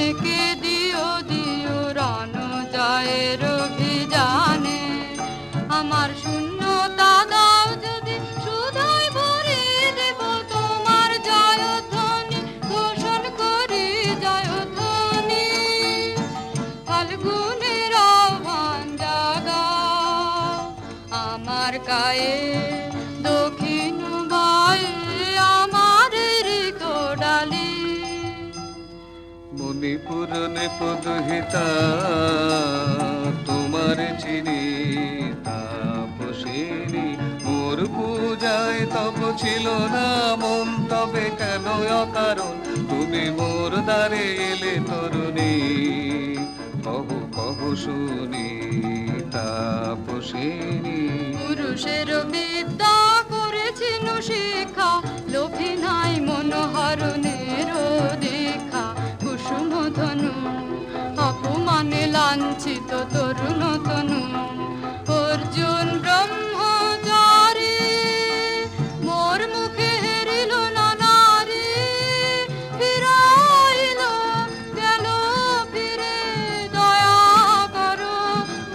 একে দিও দিও রণজয়ের অভিযানে আমার শূন্যতা দাও যদি শুধুই ভরিয়ে দেব তোমার জয়ধ্বনি ঘোষণ করি জয়ধ্বনি ফাল্গুনের আহ্বান জাগাও আমার গায়ে দক্ষিণ বায়ে আমার ঋত ডালি মণিপুরনে পদহিতা তোমার চিনি তাপসিনী মোর পূজায় তব ছিল না মন তবে কেন অকারণ তুমি মোর দ্বারে এলে তরুণী কহু কহু শুনি তাপসিনী পুরুষের বিদ্যা করেছিল শিক্ষা লোভী নাই মনোহরণের দীক্ষা কুসুম ধনু অপমানে লাঞ্ছিত তরুণ তনু অর্জুন ব্রহ্মচারী মোর মুখে হেরিল না নারী ফিরাইল গেল ফিরে দয়া করো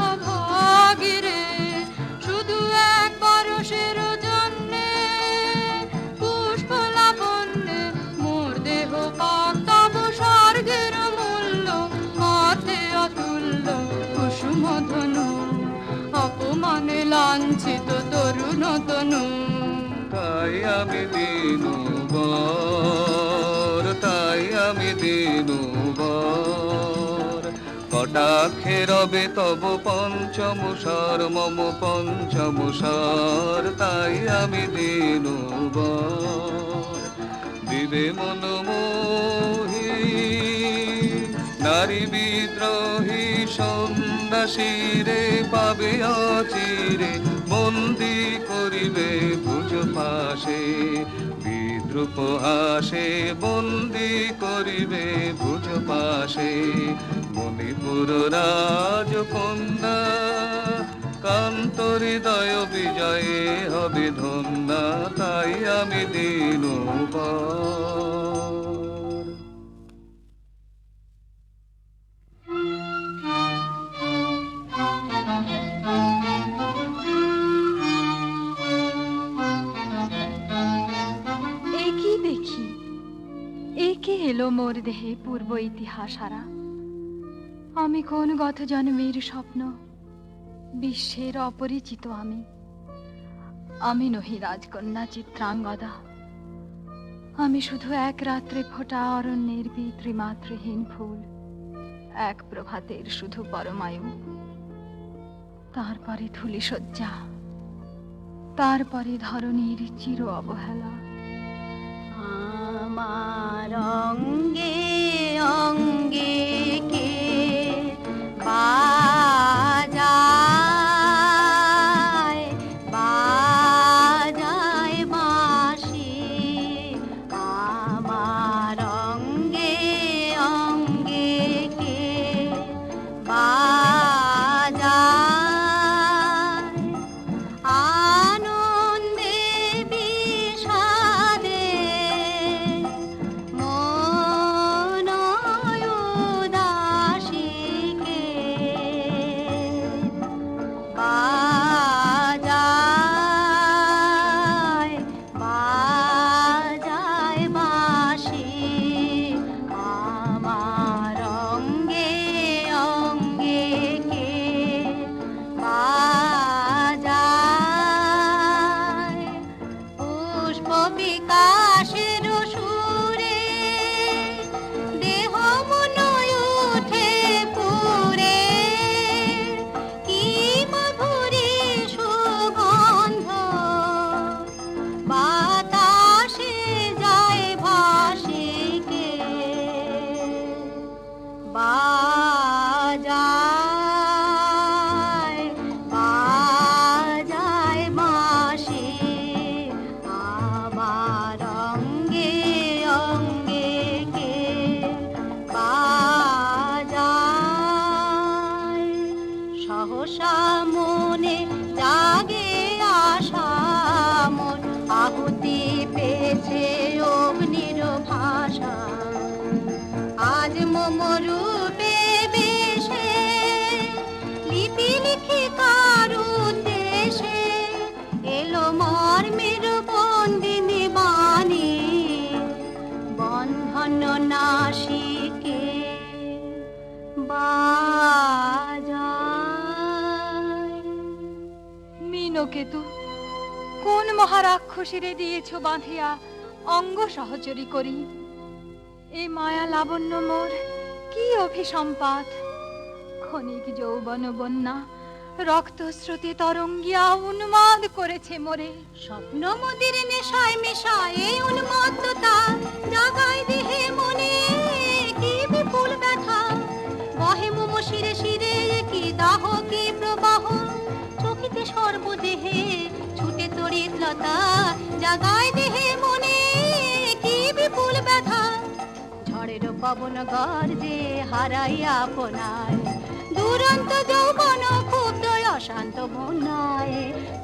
অভাগীরে শুধু একবার সের জন্যে পুষ্প লাবণ্যে মোর দেহ পাতাব স্বর্গের মূল্য অর্থে অতুল্য কুসুম ধনু অপমানে লাঞ্ছিত তরুণ তনু তাই আমি দিনু বর তাই আমি দিনু বর কটাক্ষে রবে তব পঞ্চম স্বর মম পঞ্চম স্বর তাই আমি দিনু বর দিবে মনমোহী নারী বিদ্রোহী সন্ন্যাসীরে পাবে অচিরে বন্দি করিবে ভুজ পাশে বিদ্রুপ হাসে বন্দি করিবে ভুজ পাশে মণিপুর রাজকন্যা কান্ত হৃদয় বিজয়ে হবে ধন্যা তাই আমি দিনু বর একই দেখি একে এলো মোর দেহে পূর্ব ইতিহাস হারা আমি কোন গত জন্মের স্বপ্ন বিশ্বের অপরিচিত আমি নহি রাজকন্যা চিত্রাঙ্গদা আমি শুধু এক রাত্রে ফোটা অরণ্যের পিতৃমাতৃহীন ফুল এক প্রভাতের শুধু পরমায়ু তারপরে ধুলি শয্যা তারপরে ধরণীর চির অবহেলা আমার অঙ্গে অঙ্গে কে বাজায় বাজায় বাঁশি আমার অঙ্গে অঙ্গে কে বাজায় আনন্দে বিষাদে মনয়ু মরূপে বেশে লিপি লিখি কার উদ্দেশে এলো মর্মের বন্দিনী বাণী বন্ধন নাশিকে বাজায়। মিনকেতু, কোন মহারাক্ষসীরে দিয়েছ বাঁধিয়া অঙ্গ সহচরী করি? এ মায়া লাবণ্য মোর কি অভিসম্পাত! ক্ষণিক যৌবন বন্যা রক্তস্রোতে তরঙ্গিয়া উন্মাদ করেছে মোরে। স্বপ্ন মোদের নেশায় মেশায় উন্মত্ততা জাগায় দেহে মনে কি বিপুল ব্যথা বহে মোম শিরে শিরে কি দাহ কি প্রবাহ চকিতে সর্বদেহে ছুটে তড়িৎ লতা জাগায় দেহে মনে কি বিপুল ব্যথা ঝড়ের পবন গর্জে হারাইয়া আপনায় দুরন্ত যৌবন ক্ষুব্ধ অশান্ত বন্যায়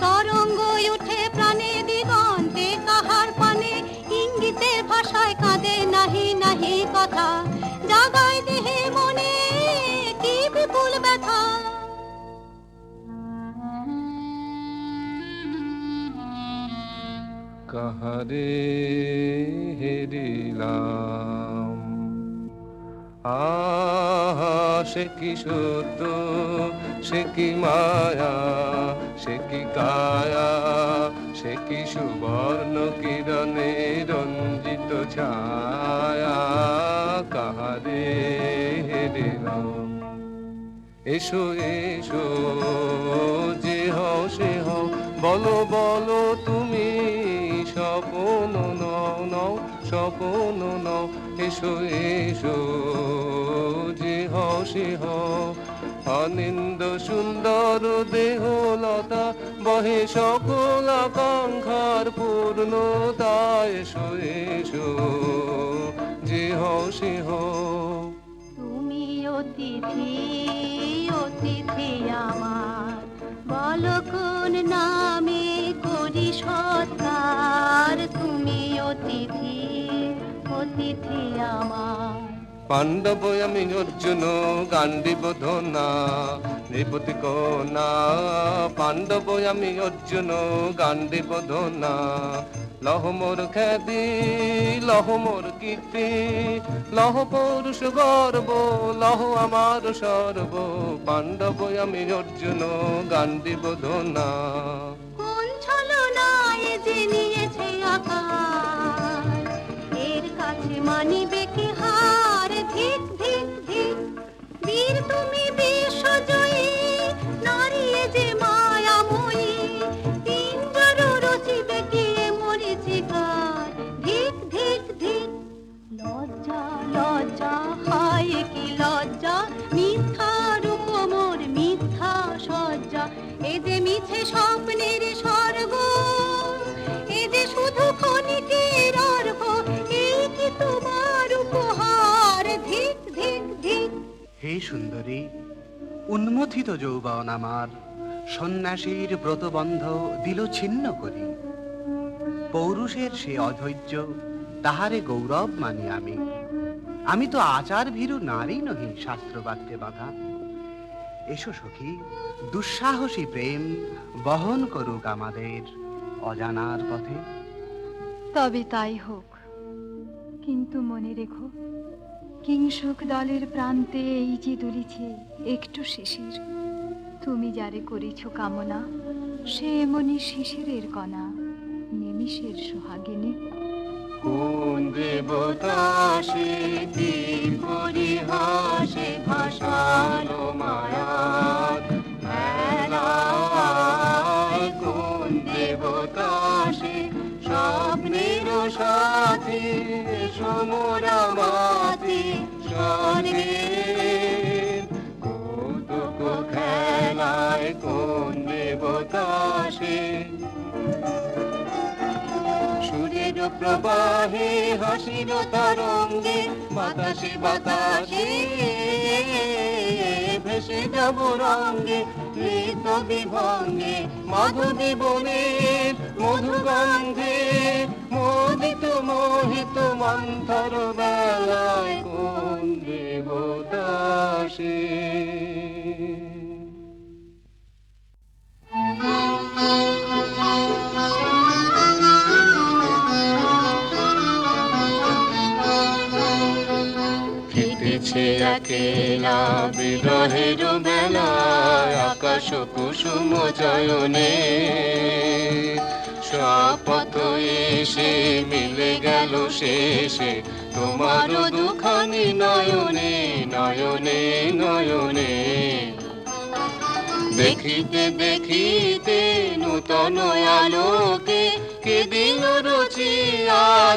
তরঙ্গ উঠে প্রাণে দিগন্তে কাহার পানে ইঙ্গিতের ভাষায় কাঁদে নাহি নাহি কথা জাগায় দেহে মনে কি বিপুল ব্যথা। কাহারে হেরিলাম আহা সে কি সত্য সে কি মায়া সে কি কায়া সে কি সুবর্ণ কিরণে রঞ্জিত ছায়া কাহারে হেরিলাম। এসো এসো যে হও সে হও বলো বলো তুমি স্বপন নও নও স্বপন নও এসো এসো যে হও সে হও অনিন্দ সুন্দর দেহলতা বহে সকল আকাঙ্ক্ষার পূর্ণতা এসো এসো যে হও সে হও। তুমি অতিথি অতিথি আমার বলো কোন নামে করি সৎকার তুমি অতিথি অতিথি আমার। পাণ্ডব আমি অর্জুন গান্ডীব ধনা নৃপতি কন্যা পাণ্ডব আমি অর্জুন গান্ডীব ধনা লহ মোর খ্যাতি লহ মোর কীর্তি লহ পৌরুষ গর্ব লহ আমার সর্ব পাণ্ডব আমি অর্জুন গান্ডীব ধনা। কোন ছলনায় যে নিয়েছে আকার এর কাছে মানিবে কি হার ধিক ধিক ধিক বীর তুমি বিশ্বজয়ী নারী যে মায়াময়ী পিঞ্জর রচিবে কি মরিচিকার ধিক ধিক ধিক লজ্জা লজ্জা হায় কি লজ্জা মিথ্যা রূপ মোর মিথ্যা সজ্জা এ যে মিছে স্বপ্নের স্বর্গ এ যে শুধু ক্ষণিকের অর্ঘ এই কি তোমার উপহার ধিক ধিক ধিক। হে সুন্দরী, উন্মথিত যৌবন আমার সন্ন্যাসীর ব্রতবন্ধ দিল ছিন্ন করি। পৌরুষের সে অধৈর্য তাহারে গৌরব মানি আমি। আমি তো আচার ভীরু নারী নহি শাস্ত্রবাক্যে বাঁধা। এসো সখী, দুঃসাহসী প্রেম বহন করুক আমাদের অজানার পথে। তবে তাই হোক, কিন্তু মনে রেখো কিংসুক দলের প্রান্তে এই যে দুলিছে একটু শিশির তুমি যারে করেছ কামনা সে এমনি শিশিরের কণা নিমিষের সোহাগিনী। কোন দেবতা সে কি পরিহাসে ভাসালো মায়ার মেলায় কোন দেবতা সে স্বপ্নের সাথী সমরা মাতি স্বর্গে কৌতুক খেলায় কোন দেবতা সে সুরের প্রবাহে হাসির তরঙ্গে বাতাসে বাতাসে ভেসে যাব রঙ্গে নৃত্য বিভঙ্গে মাধবী বনের মধুগন্ধে মোদিত মোহিত মন্থর বেলায় কোন দেবতা সে? কেটেছে একেলা বিরহের বেলায় আকাশ কুসুম চয়নে, শপথ এসে মিলে গেল শেষে তোমার দুখানি নয়নে নয়নে নয়নে। দেখিতে দেখিতে নূতন আলোকে কে দিল রুচি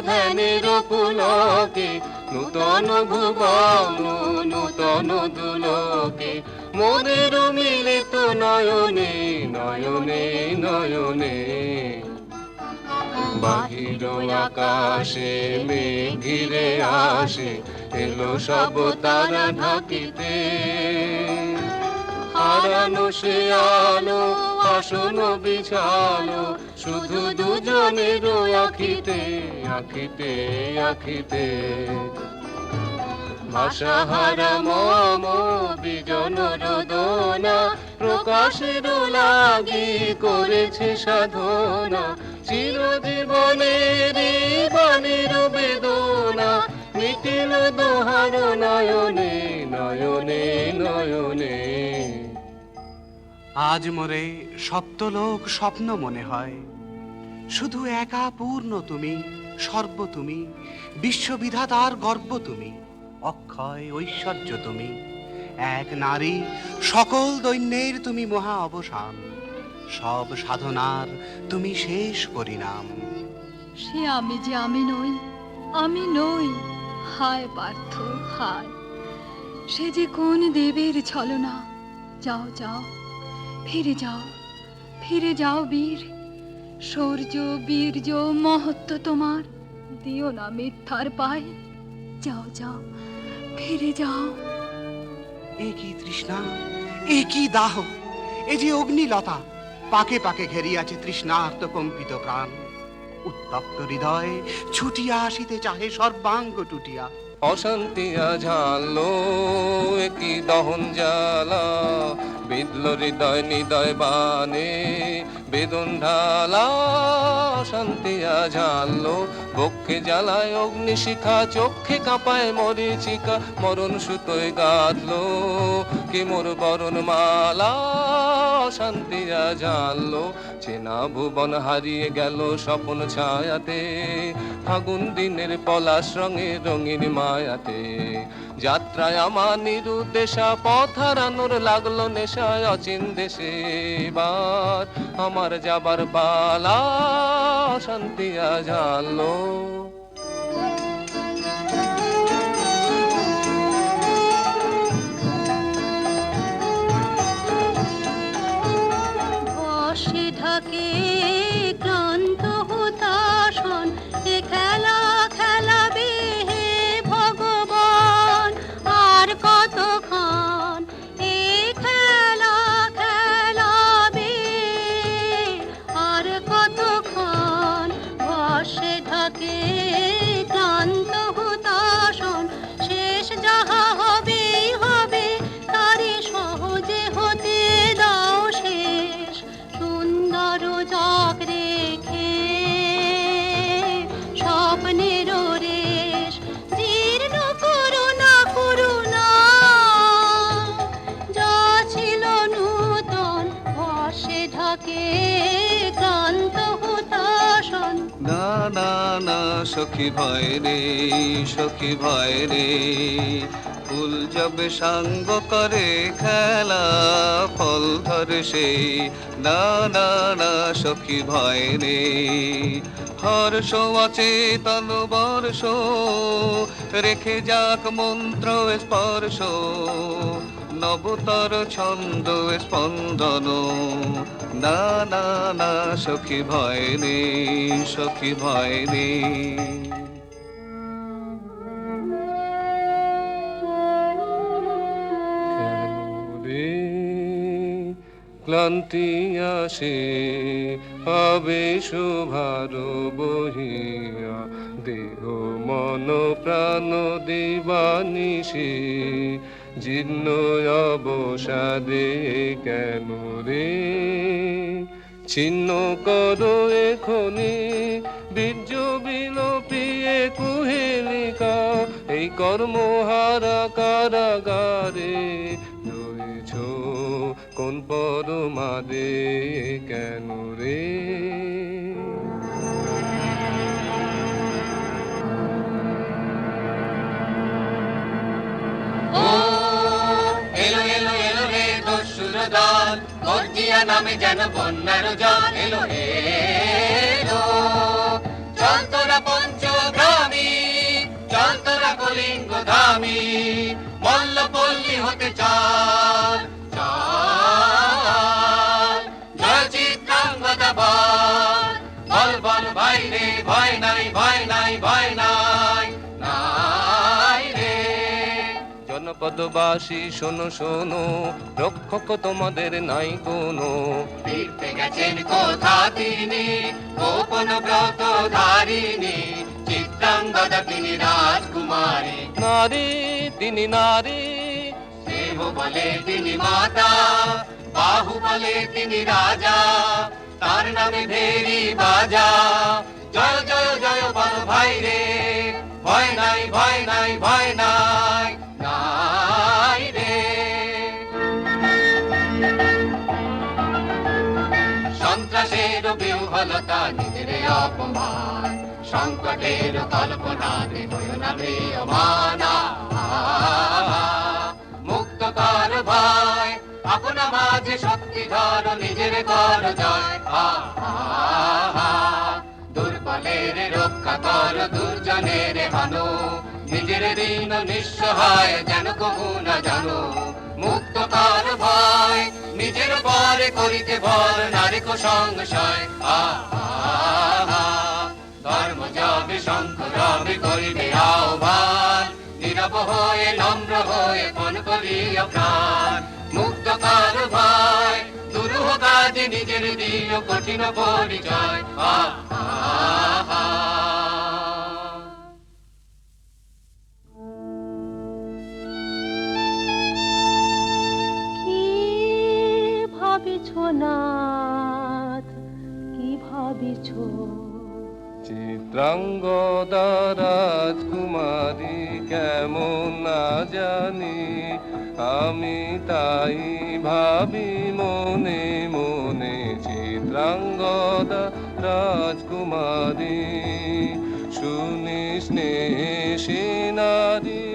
ধ্যানের পুলকে, নূতন ভুবন নূতন দুলোকে মোদের মিলিত নয়নে নয়নে নয়নে। বাহির আকাশে মেঘ ঘিরে আসে, এলো সব তারা ঢাকিতে, হারানো সে আলো আসন বিছালো শুধু দুজনের আখিতে আখিতে আখিতে। ভাষাহারা মম বিজন রোদনা, প্রকাশের লাগি করেছে সাধনা, চিরজীবনের বাণীর বেদনা মিটিল দোহার নয়নে নয়নে নয়নে। আজ মোরে সপ্তলোক স্বপ্ন মনে হয়, শুধু একা পূর্ণ তুমি, সর্ব তুমি, বিশ্ববিধাতার গর্ব তুমি, অক্ষয় ঐশ্বর্য তুমি, এক নারী সকল দৈন্যের তুমি মহা অবসান, সব সাধনার তুমি শেষ পরিণাম। সে আমি যে আমি নই, আমি নই, হায় পার্থ হায়। সে যে কোন দেবের ছলনা। যাও যাও, ফিরে যাও, ফিরে যাও বীর। শৌর্য বীর্য মহত্ব তোমার, দিও না মিথ্যার পায়। যাও যাও, ফিরে যাও। এ কি তৃষ্ণা, এ কি দাহ, এ যে অগ্নিলতা, পাকে পাকে ঘেরিয়াছে তৃষ্ণার্ত কম্পিত প্রাণ। উত্তপ্ত হৃদয় ছুটিয়া আসিতে চাহে সর্বাঙ্গ টুটিয়া। অশান্তিয়া ঝালো একই দহন জ্বালা, বিদল হৃদয় নিদয় বানে বেদন ঢালা। অশান্তিয়া ঝালো বক্ষে জ্বালায় অগ্নিশিখা, চক্ষে কাঁপায় মরিচিকা, মরণ সুতোয় গাঁথলো কে মোর বরণ মালা। অশান্তিয়া ঝালো চেনা ভুবন হারিয়ে গেল স্বপন ছায়াতে, ফাগুন দিনের পলাশ রঙে রঙিন মায়াতে। যাত্রায় আমার নিরুদ্দেশা, পথ হারানোর লাগলো নেশায় অচিন দেশে। এবার আমার যাবার পালা, শান্তিয়া ঝালো। বর্ষে ঢাকে ক্লান্ত হুতাশন, এ খেলা খেলাবে হে ভগবান। আর কতক্ষণ এ খেলা খেলাবে, আর কতক্ষণ। বর্ষে ঢাকে ক্লান্ত হুতাশন, শেষ যাহা হবেই হবে, তারে সহজে হতে দাও শেষ। সুন্দর জগ রেখে স্বপ্নের রেশ, জীর্ণ করুণা করুণা যা ছিল নূতন। বর্ষে ঢাকে ক্লান্ত হুতাশন। না না না সখী ভয় রে, সখী ভয় রে, ফুল যাবে সাঙ্গ করে খেলা ফল ধরে সে। না না না সখী ভয় রে, হর্ষ অচেতন বর্ষ রেখে যাক মন্ত্র স্পর্শ, নবতর ছন্দ স্পন্দন। না না না সখী ভয় রে, সখী ভয় রে। ক্লান্তি আসে হবে শোভার বহিয়া, দেহ মন প্রাণ দিবানিশি জীর্ণ অবসাদে কেন রে ছিন্ন করো এখনি বীর্য বিলোপিয়ে কুহেলিকা এই কর্মহারা কারাগারে রয়েছ কোন পরমাদে কেন রে এলো এলো এলো রে দস্যুর দল গর্জিয়া নামে যেন বন্যার জল এলো এলো চল তোরা পঞ্চগ্রামী চল তোরা কলিঙ্গ ধামী মল্লপল্লী হতে চল চল জয় চিত্রাঙ্গদা বল বল বল ভাই রে ভয় নাই ভয় নাই ভয় নাই নাই রে জনপদবাসী শোনো শোনো রক্ষক তোমাদের নাই কোনো ফিরতে গেছেন কোথা তিনি গোপন ব্রত ধারিণী চিত্রাঙ্গদা তিনি রাজকুমারী নারী তিনি নারী দেব বলে তিনি মাতা বাহু বলে তিনি রাজা তার নামে ভেরি বাজা জয় জয় জয় বল ভাই রে ভয় নাই ভয় নাই ভয় নাই নাই রে সন্ত্রাসের বিহ্বলতা নিজের অপমান সংকটের কল্পনা হৃদয় নামে অমানা মুক্ত কর ভয় আপনা মাঝে শক্তি ধর নিজের কর জয় দুর্বলের রক্ষা কর দুর্জনের হানো নিজের ঋণ নিঃসহায় যেন কবু না জানো মুক্ত কর ভয় নিজের পরে করিতে ভর নারিক সংশয় ধর্ম যাবে শঙ্খ রবে করিবে আহ্বান নীরব হয়ে নম্র হয়ে পণ করিয়া প্রাণ মুক্ত কর ভয় দুরূহ কাজে নিজের দিও কঠিন পরিচয় কি ভাবিছ নাথ কি ভাবিছ চিত্রাঙ্গদা রাজকুমারী কেমন না জানি আমি তাই ভাবি মনে মনে চিত্রাঙ্গদা রাজকুমারী শুনি স্নেহে নারী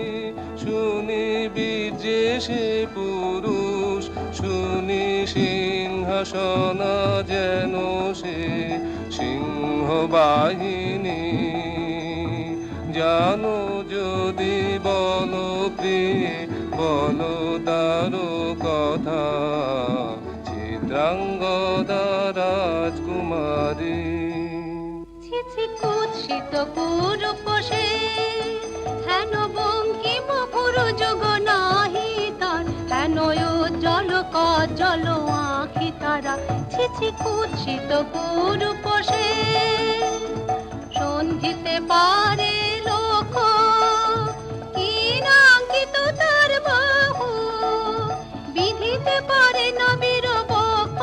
শুনি বীর্যে সে পুরুষ শুনি সিংহাসন যেন সে সিংহ বাহিনী জানো যদি বলো প্রিয়ে বলো তার কথা চিত্রাঙ্গদা রাজকুমারী ছিছি কুৎসিত পুরুষে হেন বঙ্কিম পুরু যুগ নাহি তার হেন উজ্জ্বল কজ্জল আঁখি তারা ছিছি কুৎসিত পুরুষে সন্ধিতে পারে লোক কি নাঙ্কিত তার বাহু বিধিতে পারে না বীরবক্ষ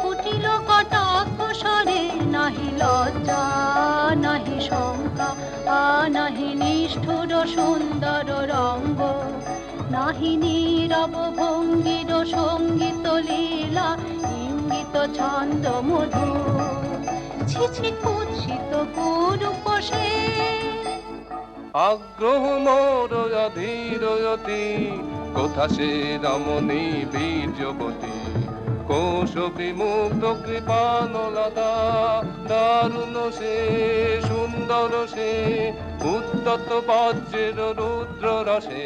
কুটিল কটাক্ষ স্বরে নাহি লজ্জা নাহি শঙ্কা নাহি নিষ্ঠুর সুন্দর রঙ্গ নাহি নীরব ভঙ্গির সঙ্গীত লীলা ইঙ্গিত ছন্দ মধু ছিছি কুৎসিত পুরুষে আগ্রহ মোর অধীরয়তি কোথা সে রমণী বীর্যবতী কোশ বিমুগ্ধ কৃপানলতা দারুণ সে সুন্দর সে উদ্যত বজ্রের রুদ্র রসে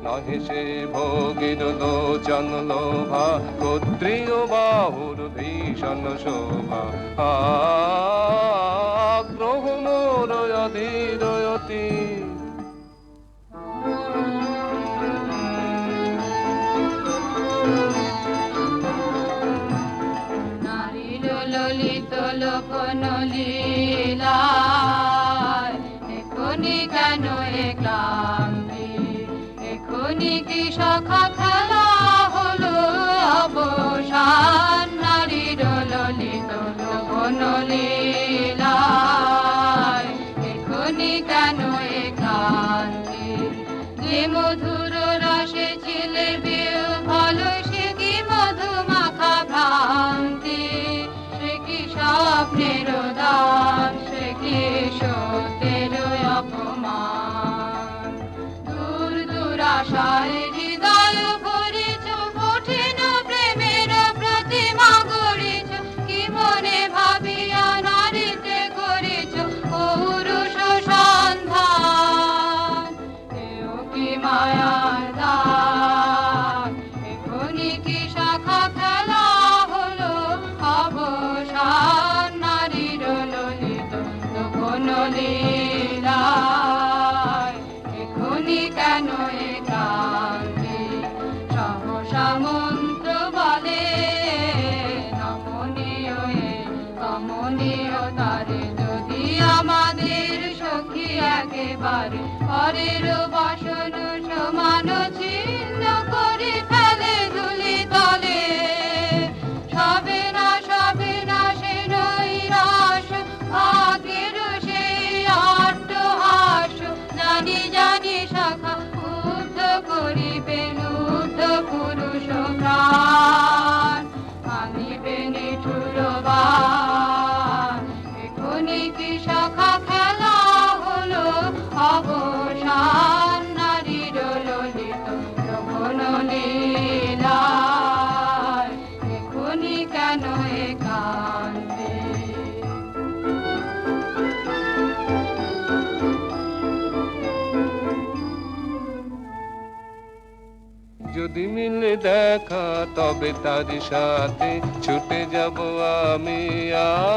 নহে সে ভোগীর লোচন লোভা ক্ষত্রিয় বাহুর ভীষণ শোভা আগ্রহ মোর অধীরয়তি ললিত লোকন লীলায় কেন এ ক্লান্তি, এখনি কি সখা খেলা হলো অবসান, নারীর ললিত লোভন লীলায়, এখনি কেন এ ক্লান্তি। যে মধুর রসে ছিলে বিহ্বল, সে কি মধু মাখা ভ্রান্তি, সে কি স্বপ্নের দান, সে কি সত্যের অপমান। দূর দুরাশায় হৃদয় ভরেছ, কঠিন প্রেমের প্রতিমা গড়েছ, কি মনে ভাবিয়া নারীতে করেছ পৌরুষ সন্ধান, এও কি মায়ার দান, এখনি কি শাখা খেলা হলো অবসান, নারীর ললিত লোভন লীলায়, এখনি কেন এ ক্লান্তি। সহসা মন্ত্র বলে নমনীয় এ কমনীয় তারে, যদি আমাদের সখী একেবারে পরের বাসন সমান ছিন্ন করে ফেলে ধুলি তলে, সবে না সে নৈরাশ, ভাগ্যের সেই অট্টহাস, জানি জানি সখা উদ্ধ করিবেন উদ্ধ পুরুষ প্রাণ, আনিবে নিঠুর বাণ, এখনি কি সখা খেলা হলো অবসান, নারীর ললিত লোভন লীলায়, এখনি কেন এ কান্তি। যদি মিলে দেখা তবে তার সাথে ছুটে যাব আমি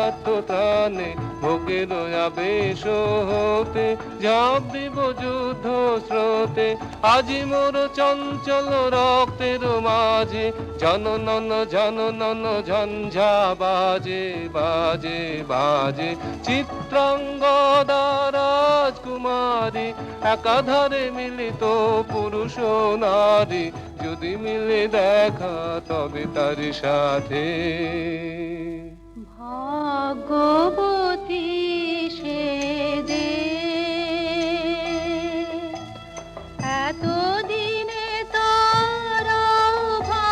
আত্মপ্রাণে, ভোগের আবেশ হতে ঝাঁপ দিব যুদ্ধ স্রোতে, আজি মোর চঞ্চল রক্তের মাঝে জননন জননন ঝঞ্ঝা বাজে বাজে বাজে, চিত্রাঙ্গদা রাজকুমারী একাধারে মিলিত পুরুষ নারী, যদি মিলে দেখা তবে তার সাথে। ভাগ্যবতী সে যে এতদিনে তার আহ্বান,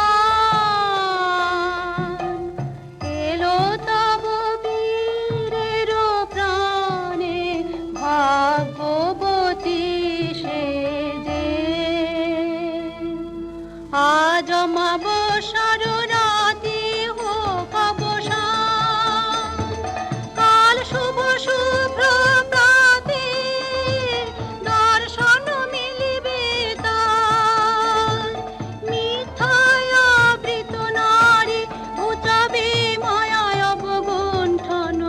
এলো তব বীরের প্রাণে, ভাগ্যবতী সে যে। আজ অমাবস্যার রাতে হোক অবসান, কাল শুভ শুভ্র প্রাতে দর্শন মিলিবে তার, মিথ্যায় আবৃত নারী ঘুচাবে মায়ায় অবগুণ্ঠন,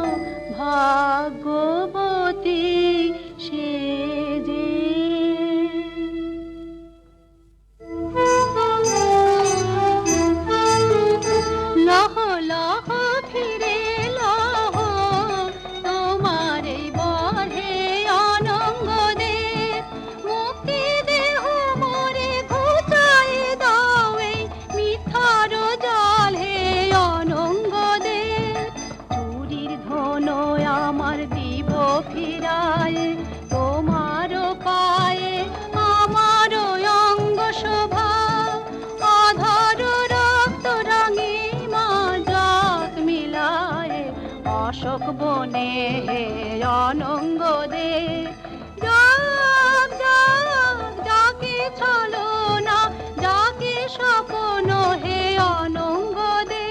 ভাগ্যবতী সে যে। লহ লহ ফিরে লহ, তোমার এই বহে অনঙ্গ দে, মুক্তি দেহ মোরে ঘুচাই দাও এই মিথ্যার জাল হে অনঙ্গ দে। চুরির ধন আমার দিব ফিরায়, তোমার পায়ে আমার অঙ্গ শোভা, আধার রক্ত রাঙিমা জাত মিলায়, অশোক বনে হে অনঙ্গ দে। যাক যাক যাকে ছলো না, যাকে স্বপ্ন হে অনঙ্গ দে।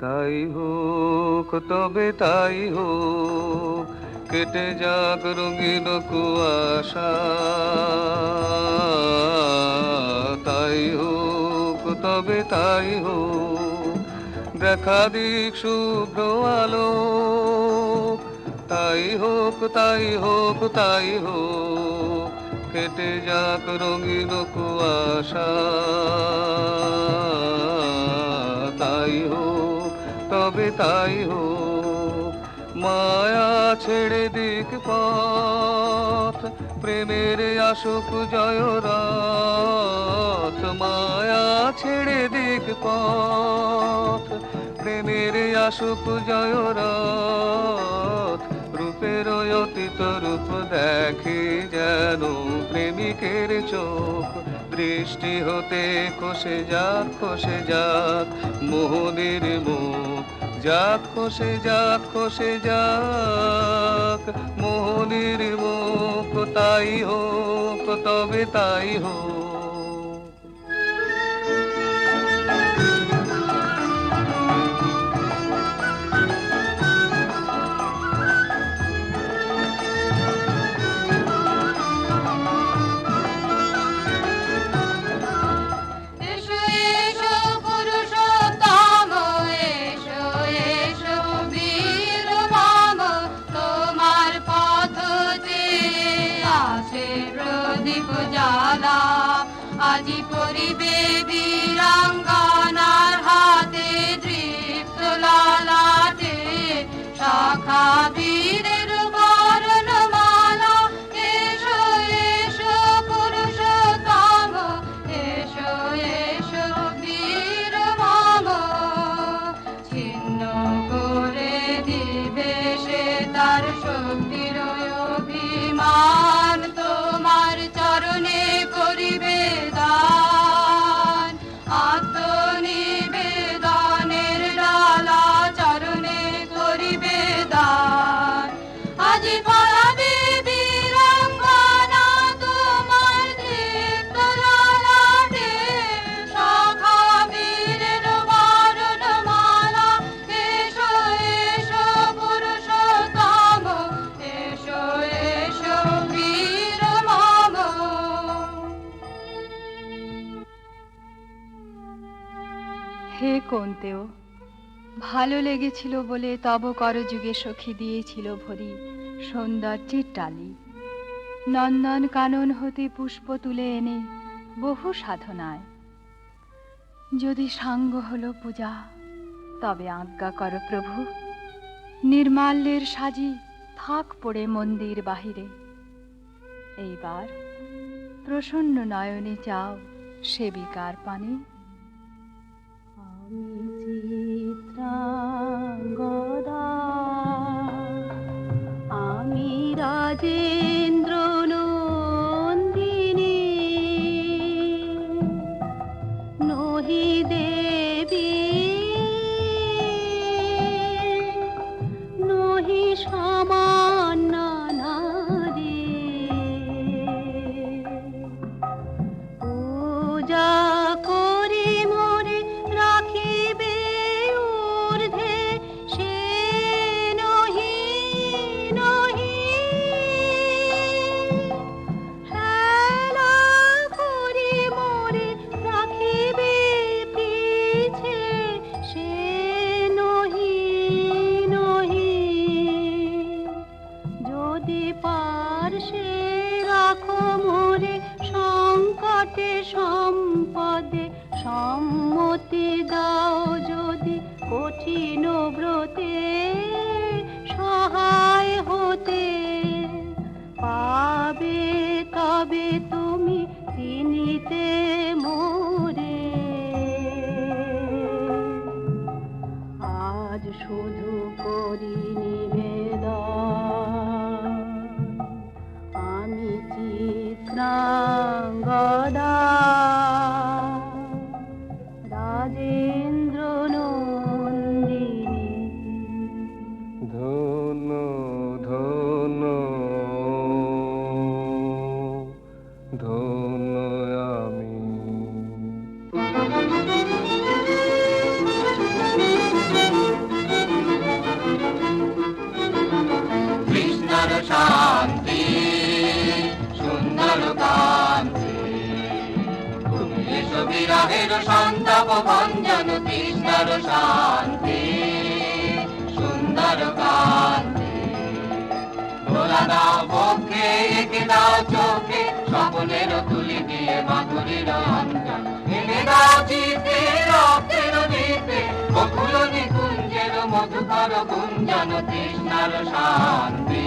তাই হোক তবে তাই হোক, কেটে যাক রঙিন কুয়াশা, তাই হোক তবে তাই হোক, দেখা দিক শুভ্র আলো, তাই হোক তাই হোক তাই হোক, কেটে যাক রঙিন কুয়াশা, তাই হোক তবে তবে তাই হোক। মায়া ছেড়ে দিক পথ, প্রেমের আসুক জয় রথ। মায়া ছেড়ে দিক পথ, প্রেমের আসুক জয় রথ। রূপের অতীত রূপ দেখে যেন প্রেমিকের চোখ, দৃষ্টি হতে খসে যাক মোহনের মুখ। যাক খসে যাক মোহনের মুখ। তাই হোক তবে তাই হোক। এসো এসো পুরুষোত্তম, এসো এসো বীর মম, তোমার পথ চেয়ে আছে প্রদীপ জ্বালা। আজি পরিবে বীরাঙ্গনার হাতে দৃপ্ত ললাটে শাখা বীরের বরণমালা। এসো এসো পুরুষোত্তম, এসো এসো বীর মম, ছিন্ন করে দিবে সে তার শক্তির অভিমান। তোমার চরণে করিবে দান, আত্মনিবেদনের ডালা চরণে করিবে দান। আজি পরাবে বীরাঙ্গনা তোমার দীপ্ত ললাটে শাখা বীরের বরণমালা। এসো এসো পুরুষোত্তম, এসো এসো বীর মম। হে কোন্তেও, ভালো লেগেছিল বলে তব করযুগে সখী দিয়েছিল ভরি সৌন্দর্যের ডালি। নন্দন কানন হতে পুষ্প তুলে এনে বহু সাধনায়, যদি সাঙ্গ হলো পূজা তবে আজ্ঞা কর প্রভু। নির্মাল্যের সাজি থাক পড়ে মন্দির বাহিরে। এইবার প্রসন্ন নয়নে চাও সেবিকার পানে। আমি চিত্রাঙ্গদা, আমি রাজেন্দ্র নন্দিনী, নহি দেবী নহি সামান্য নারী। পূজা করি মোরে রাখিবে ঊর্ধ্বে, সে নহি নহি হেলা করি মোরে রাখিবে পিছে, সে নহি নহি। যদি পার্শ্বে রাখো মোরে সংকটে সম্পদে, সম্মতি দাও যদি কঠিন ব্রতে সহায় হতে। পাবে তবে তুমি চিনিতে মোরে। আজ শুধু করি নিবেদন, আমি চিত্রাঙ্গদা, রাজেন্দ্র নন্দিনী। ধন্য ধন্য ধন্য আমি। কৃষ্ণর শান্তি সুন্দর কান্তি, তুমি এসো বিরহের সন্তাপ ভঞ্জন। কৃষ্ণর শান্তি সুন্দর কান্তি, দোলা দাও বক্ষে এঁকে দাও চোখে, স্বপনের তুলি দিয়ে মাধুরীর অঞ্জন। এনে দাও চিতে রক্তের নিতে বকুল নিকুঞ্জের মধুকর গুঞ্জন তৃষ্ণার শান্তি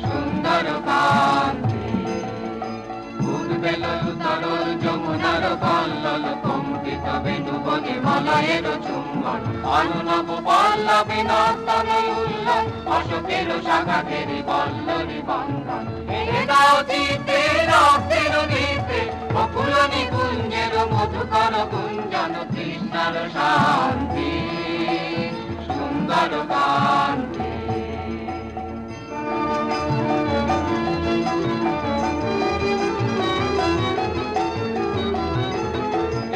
সুন্দর কান্তি উদ্বেল তরল যমুনার কল্লল কম্পিত বেণুবনে মলয়ের চুম্বন অনুনব পল্লবে নর্তন উল্লন অশোকের শাখাকের পল্লরি বন্ধন এনে দাও চিত্তে রক্তের নৃত্যে বকুল নিকুঞ্জের মধুকর গুঞ্জন তৃষ্ণার শান্তি সুন্দর কান্তি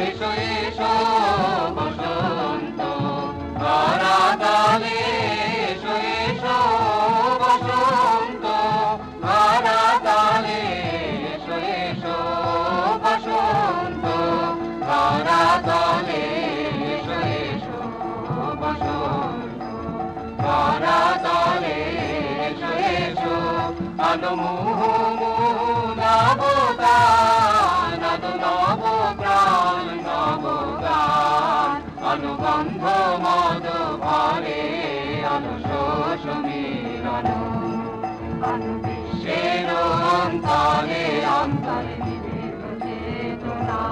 এসো এসো বসন্ত ধরাতলে এসো এসো বসন্ত ধরাতলে এসো এসো বসন্ত ধরাতলে এসো এসো বসন্ত ধরাতলে এসো এসো নবগান নবপ্রাণ নবগান অনুবন্ধ মদ ভরে অনুশোষ মিলন অনুবিশ্বের অন্তরে অন্তরে বিবেক চেতনা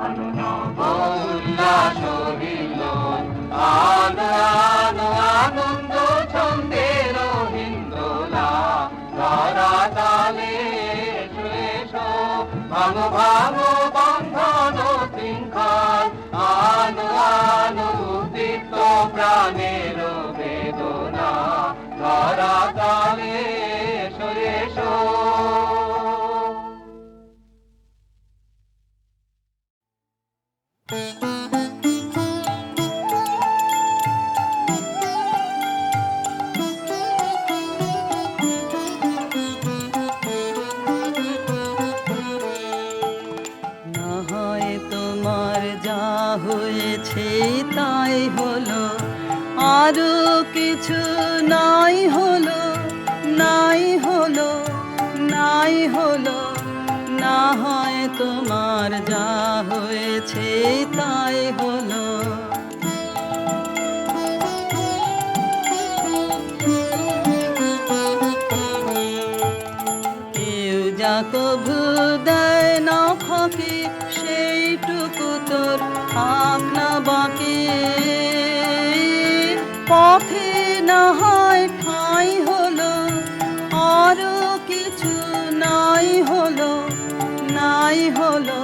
অনুনব উল্লাস হিল্লোল আনন্দ ছন্দের হিন্দোলা ধরাতলে এসো এসো ভাঙো ভাঙো বন্ধন শৃঙ্খল উদ্দীপ্ত প্রাণের বেদনা ধরাতলে এসো এসো না হয় তোমার যা হয়েছে তাই হলো, আরো কিছু নাই হলো, নাই হলো, নাই হলো। না হয় তোমার যা হয়েছে তাই হলো। কেউ যা কভু দেয় না ফাঁকি, সেইটুকু তোর থাক না বাকি। পথে না হয় ঠাঁই হলো, আরো কিছু নাই হলো, নাই হলো।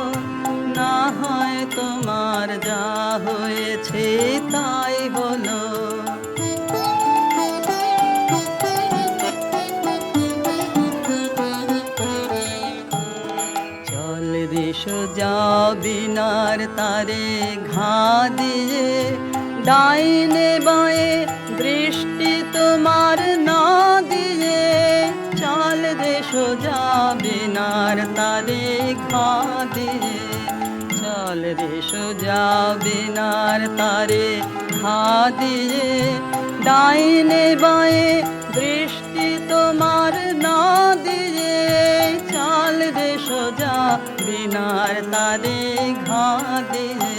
না হয় তোমার যা হয়েছে তাই হলো। চল রে সোজা বিনার তারে ঘা দিয়ে, ডাইনে বাঁয়ে দৃষ্টি তোমার না দিয়ে। চল রে সোজা বিনার তারে ঘা দিয়ে, চল রে সোজা বিনার তারে ঘা দিয়ে। ডাইনে বাঁয়ে দৃষ্টি তোমার না দিয়ে। চল রে সোজা বিনার তারে ঘা দিয়ে।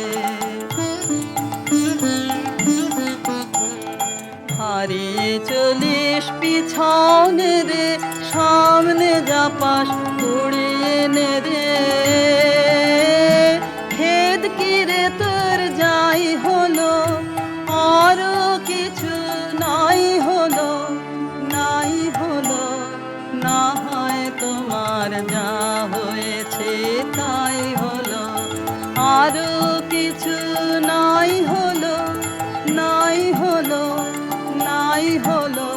হারিয়ে চলিস পিছনে রে, সামনে যাপাস কুড়িয়ে নে রে। খেদ কি রে তোর যাই হলো, আরো কিছু নাই হলো, নাই হলো। না হয় তোমার যা হয়েছে তাই হলো, আরো কিছু নাই হলো, নাই হলো, নাই হলো।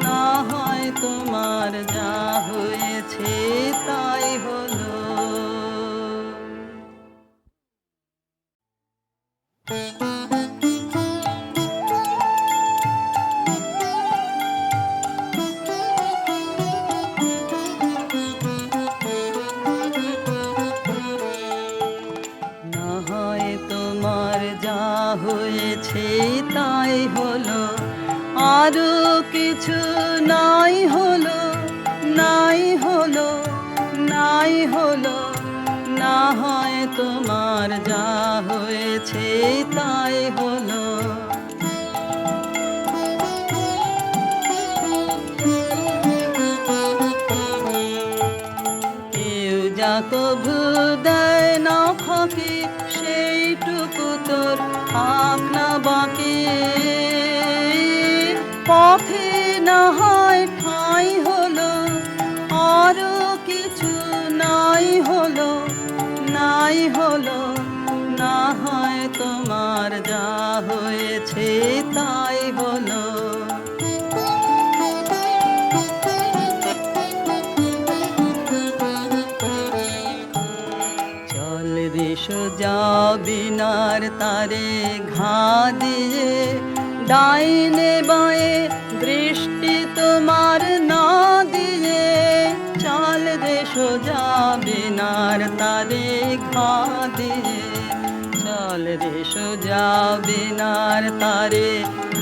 না হয় তোমার যা হয়েছে তাই হলো। না হয় তোমার যা হয়েছে তাই হলো, আরো কিছু নাই হলো, নাই হলো, নাই হলো। না হয় তোমার যা হয়েছে তাই হলো। কভু দেয় না ফাঁকি, সেইটুকু তোর আপনা বাকি। পথে না হয় ঠাঁই হলো, আরো কিছু নাই হলো, নাই হলো, না হয় তোমার যা হয়েছে তাই হলো। চল রে সোজা বিনার তারে ঘা দিয়ে, ডাইনে বাঁয়ে দৃষ্টি তোমার না দিয়ে। চল রে সোজা বিনার তারে ঘা দিয়ে, চল রে সোজা বিনার তারে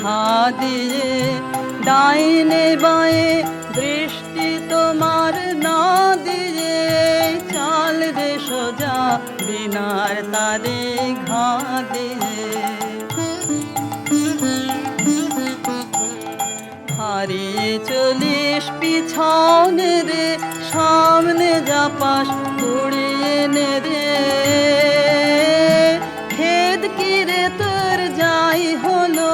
ঘা দিয়ে। ডাইনে বাঁয়ে দৃষ্টি তোমার না দিয়ে, চল রে সোজা বিনার তারে ঘা দিয়ে। হারিয়ে চলিস পিছনে রে, সামনে যা পাস উড়িয়ে নে রে। খেদ কি রে তোর যাই হলো,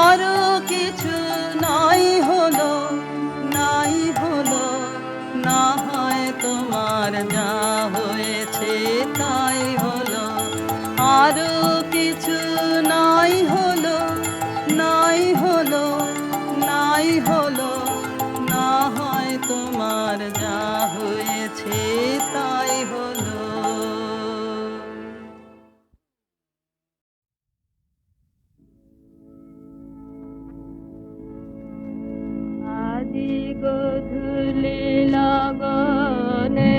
আরো কিছু নাই হলো, নাই হলো, না হয় তোমার যা হয়েছে তাই হলো। আরো কিছু নাই হলো, নাই হলো, নাই হলো, না হয় তোমার যা হয়েছে তাই হলো। আজি গধূলি লগনে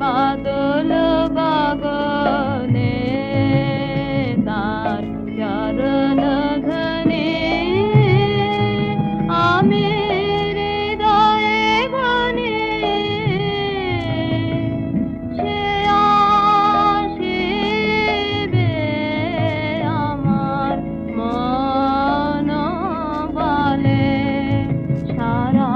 বাদল বাগনে, তার চরণ ধনে আমি হৃদয়ে বনে। সে আসিবে আমার মন বলে, সারা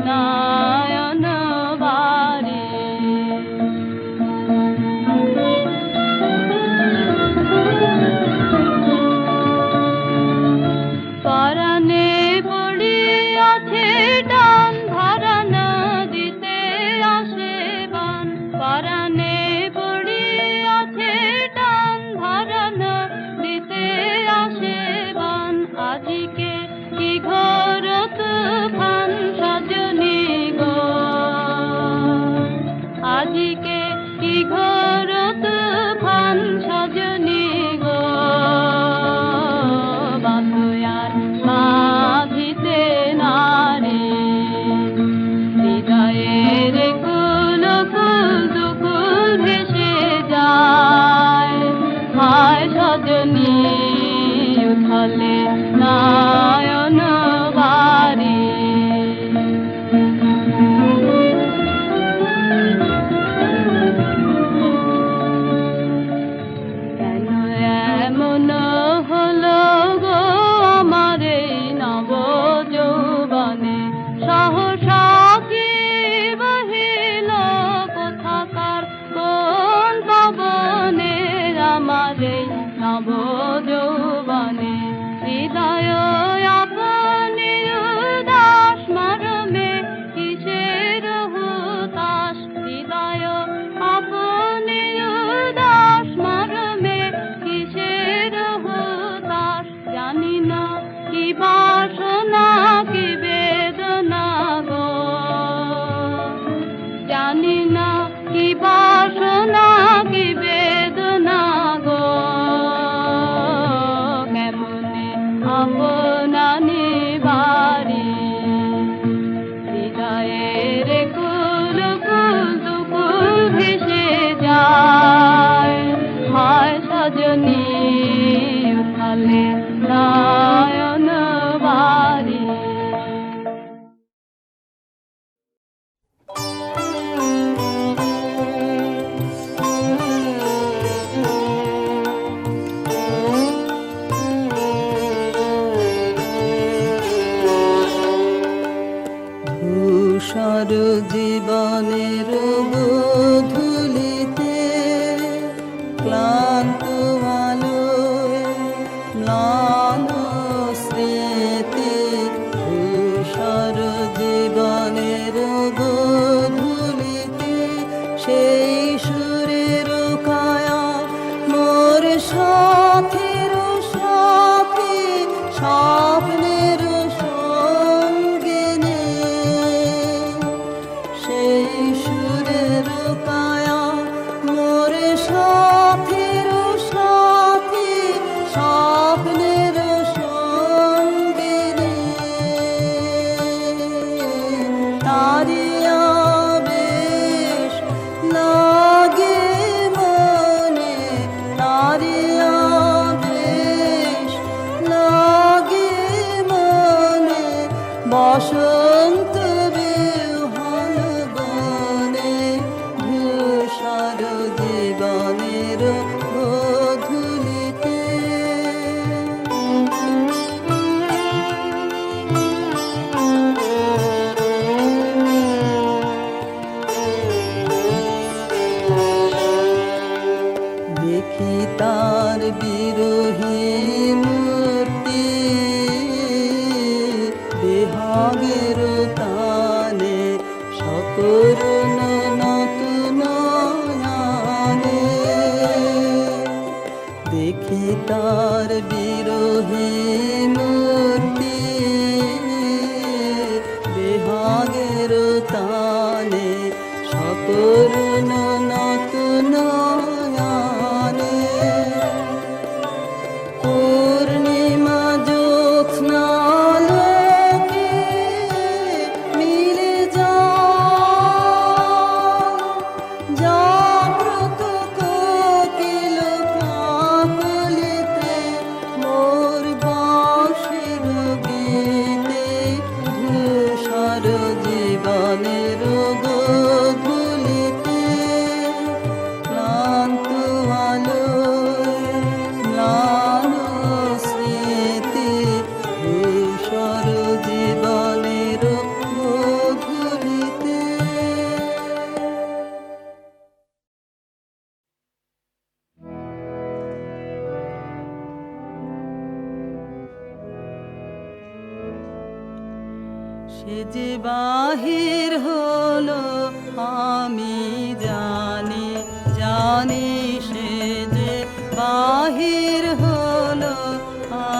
নয়ন বাড়ি পরাণে পড়িয়াছে টান ধারা নদীতে আসে বান পরাণে পড়িয়াছে টান ধারা নদীতে আসে বান আজিকে কি ঘোর তুফান সজনী গো আজিকে কি ঘোর তুফান সজনী গো বাঁধয়ার বাঁধিতে নারে হৃদয়ের কুল কুল দুকুল ভেসে যায় হায় সজনী উঠলে নয়ন বাড়ি কেন এমন হলো গো আমার এই নব যৌবনে সহসা কি বহিল কোথাকার কোন পবনে আমার এই নব যৌবনে হৃদয় আপনি উদাস মরমে কিসের হুতাশ হৃদয় আপনি উদাস মরমে কিসের হুতাশ জানি না কি বাসনা কি বেদনা গো জানি না কি বাসনা কি বেদনা গো কেমনে আপনানি বাড়ি হৃদয়ের কুল কুল দুকুল ভেসে যায় হায় সজনী উঠালে নয়ন বাড়ি ধূসর জীবনের গোধূলিতে ক্লান্ত আলোয় ম্লান স্মৃতি ধূসর জীবনের গোধূলিতে সেই সুরের কায়া মোর সাথীর সাথী স্বপ্নের সঙ্গিনী সেই সুরের কায়া মোর সাথীর সাথী স্বপ্নের সঙ্গিনী তারি আবেশ লাগে মনে তারি আবেশ লাগে মনে বসন্ত বিহন বনে ধূসর জীবনের গোধূলিতে দেখি তার বিরোহী মূর্তি বিহাগের তানে সকরুণ নতুন নয়নে দেখি তার বিরোহী মূর্তি বিহাগের তানে সকরুণ নতুন নয়নে পূর্ণিমা জ্যোৎস্নালোকে মিলে জাগ্রত কোকিল কাকলিতে মোর বাঁশির গীতে ধূসর জীবনের গোধূলিতে ক্লান্ত আলোয় ম্লান স্মৃতি ধূসর জীবনের গোধূলিতে যে বাহির হলো আমি জানি জানি, সে যে বাহির হলো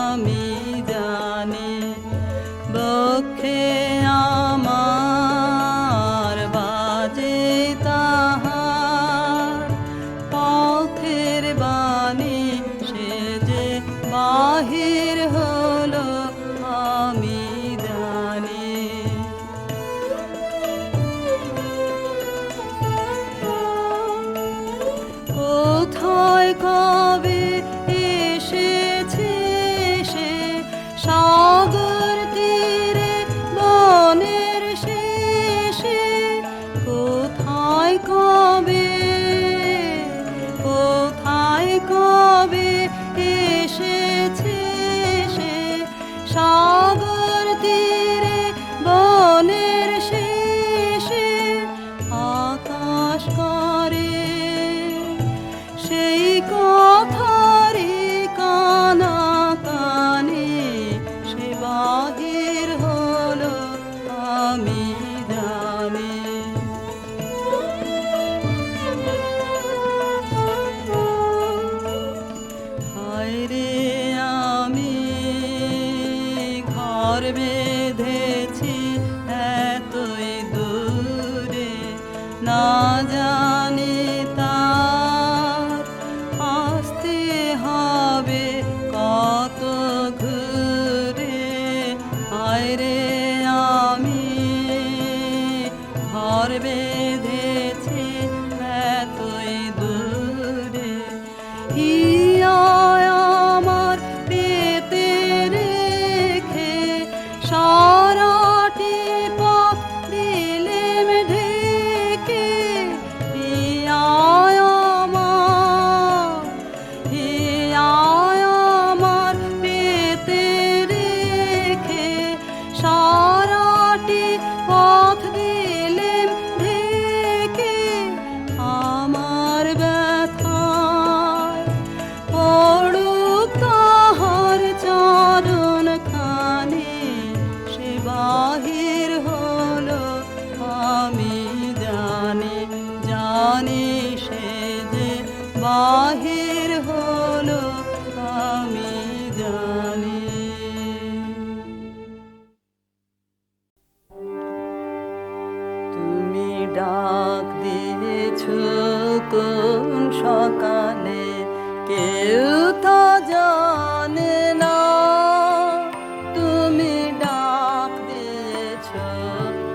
আমি জানি। বক্ষে আমার বাজে তাহার পথের বাণী, সে যে বাহির হলো আমি জানি। কোথায় কবে এসেছে সে সাগর তীরে বনের শেষে, কোথায় কবে এসেছে সে সাগর তীরে বনের শেষে, আকাশ করে সেই কথারি কানা কানে, সে বাহির হলো আমি জানি। হায় রে আমি ঘর বেঁধেছি এতই দূরে, না জানি তার আসতে হবে কত ঘুরে। হায় রে আমি ঘর বেঁধেছি এতই দূরে, হিয়ায় আমার পেতে রেখে সারাটি পথ দিলেম ঢেকে। হিয়ায় আমার পেতে রেখে সারাটি পথ দিলেম ঢেকে। আমার ব্যথায় পড়ুক তাহার চরণ খানি, সে বাহির হলো আমি জানি জানি, সে যে বাহির হলো আমি জানি। তুমি ডাক দিয়েছ কোন সকালে, কেউ তা জানে না। তুমি ডাক দিয়েছ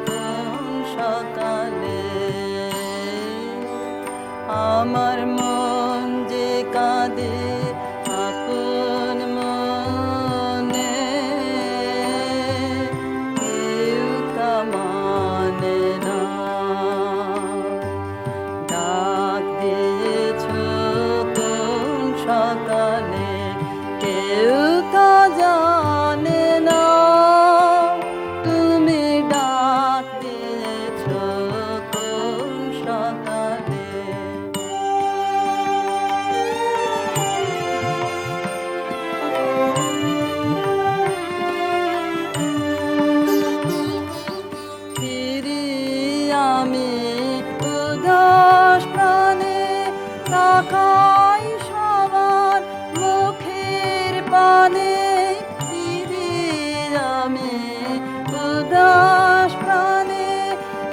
কোন সকালে, আমার মন যে কাঁদে আপন মনে, কেউ তা মানে না। ডাক দিয়েছ কোন সকালে, কেউ তা জানে না। তুমি ডাক দিয়েছ কোন সকালে। ফিরি আমি উদাস প্রাণে, তাকাই সবার মুখের পানে। ফিরি আমি উদাস প্রাণে,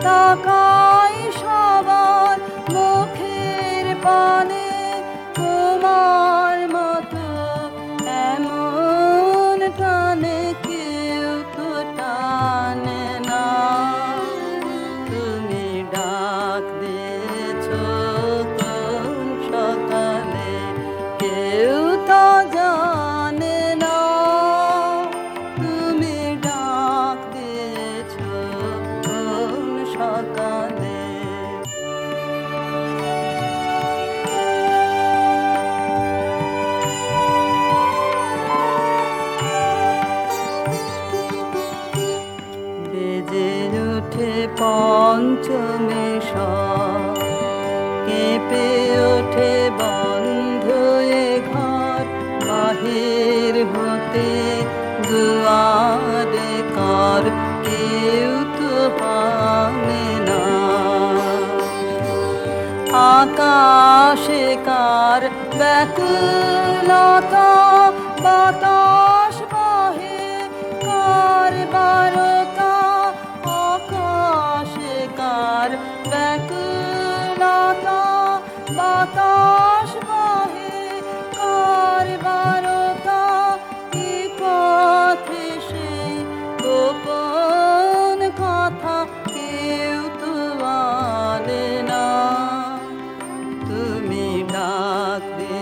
তাকাই সবার মুখের পানে। তোমার মতো এমন টানে কেউ তো টানে না। তুমি ডাক দিয়েছ কোন সকালে, কেউ তা জানে না। তুমি ডাক দিয়েছ কোন সকালে। বেজে ওঠে পঞ্চমে সব, কেঁপে ওঠে বন্ধ এ ঘর। বাহির হতে দুয়ারে কর কেউ তো আকাশে কার ব্যাকুলতা, বাতাস বহে কার বারতা, আকাশে কার ব্যাকুলতা, বাতাস বহে কার বারতা, এ পথে সেই গোপন কথা কেউ তো আনে না। তুমি ডাক দে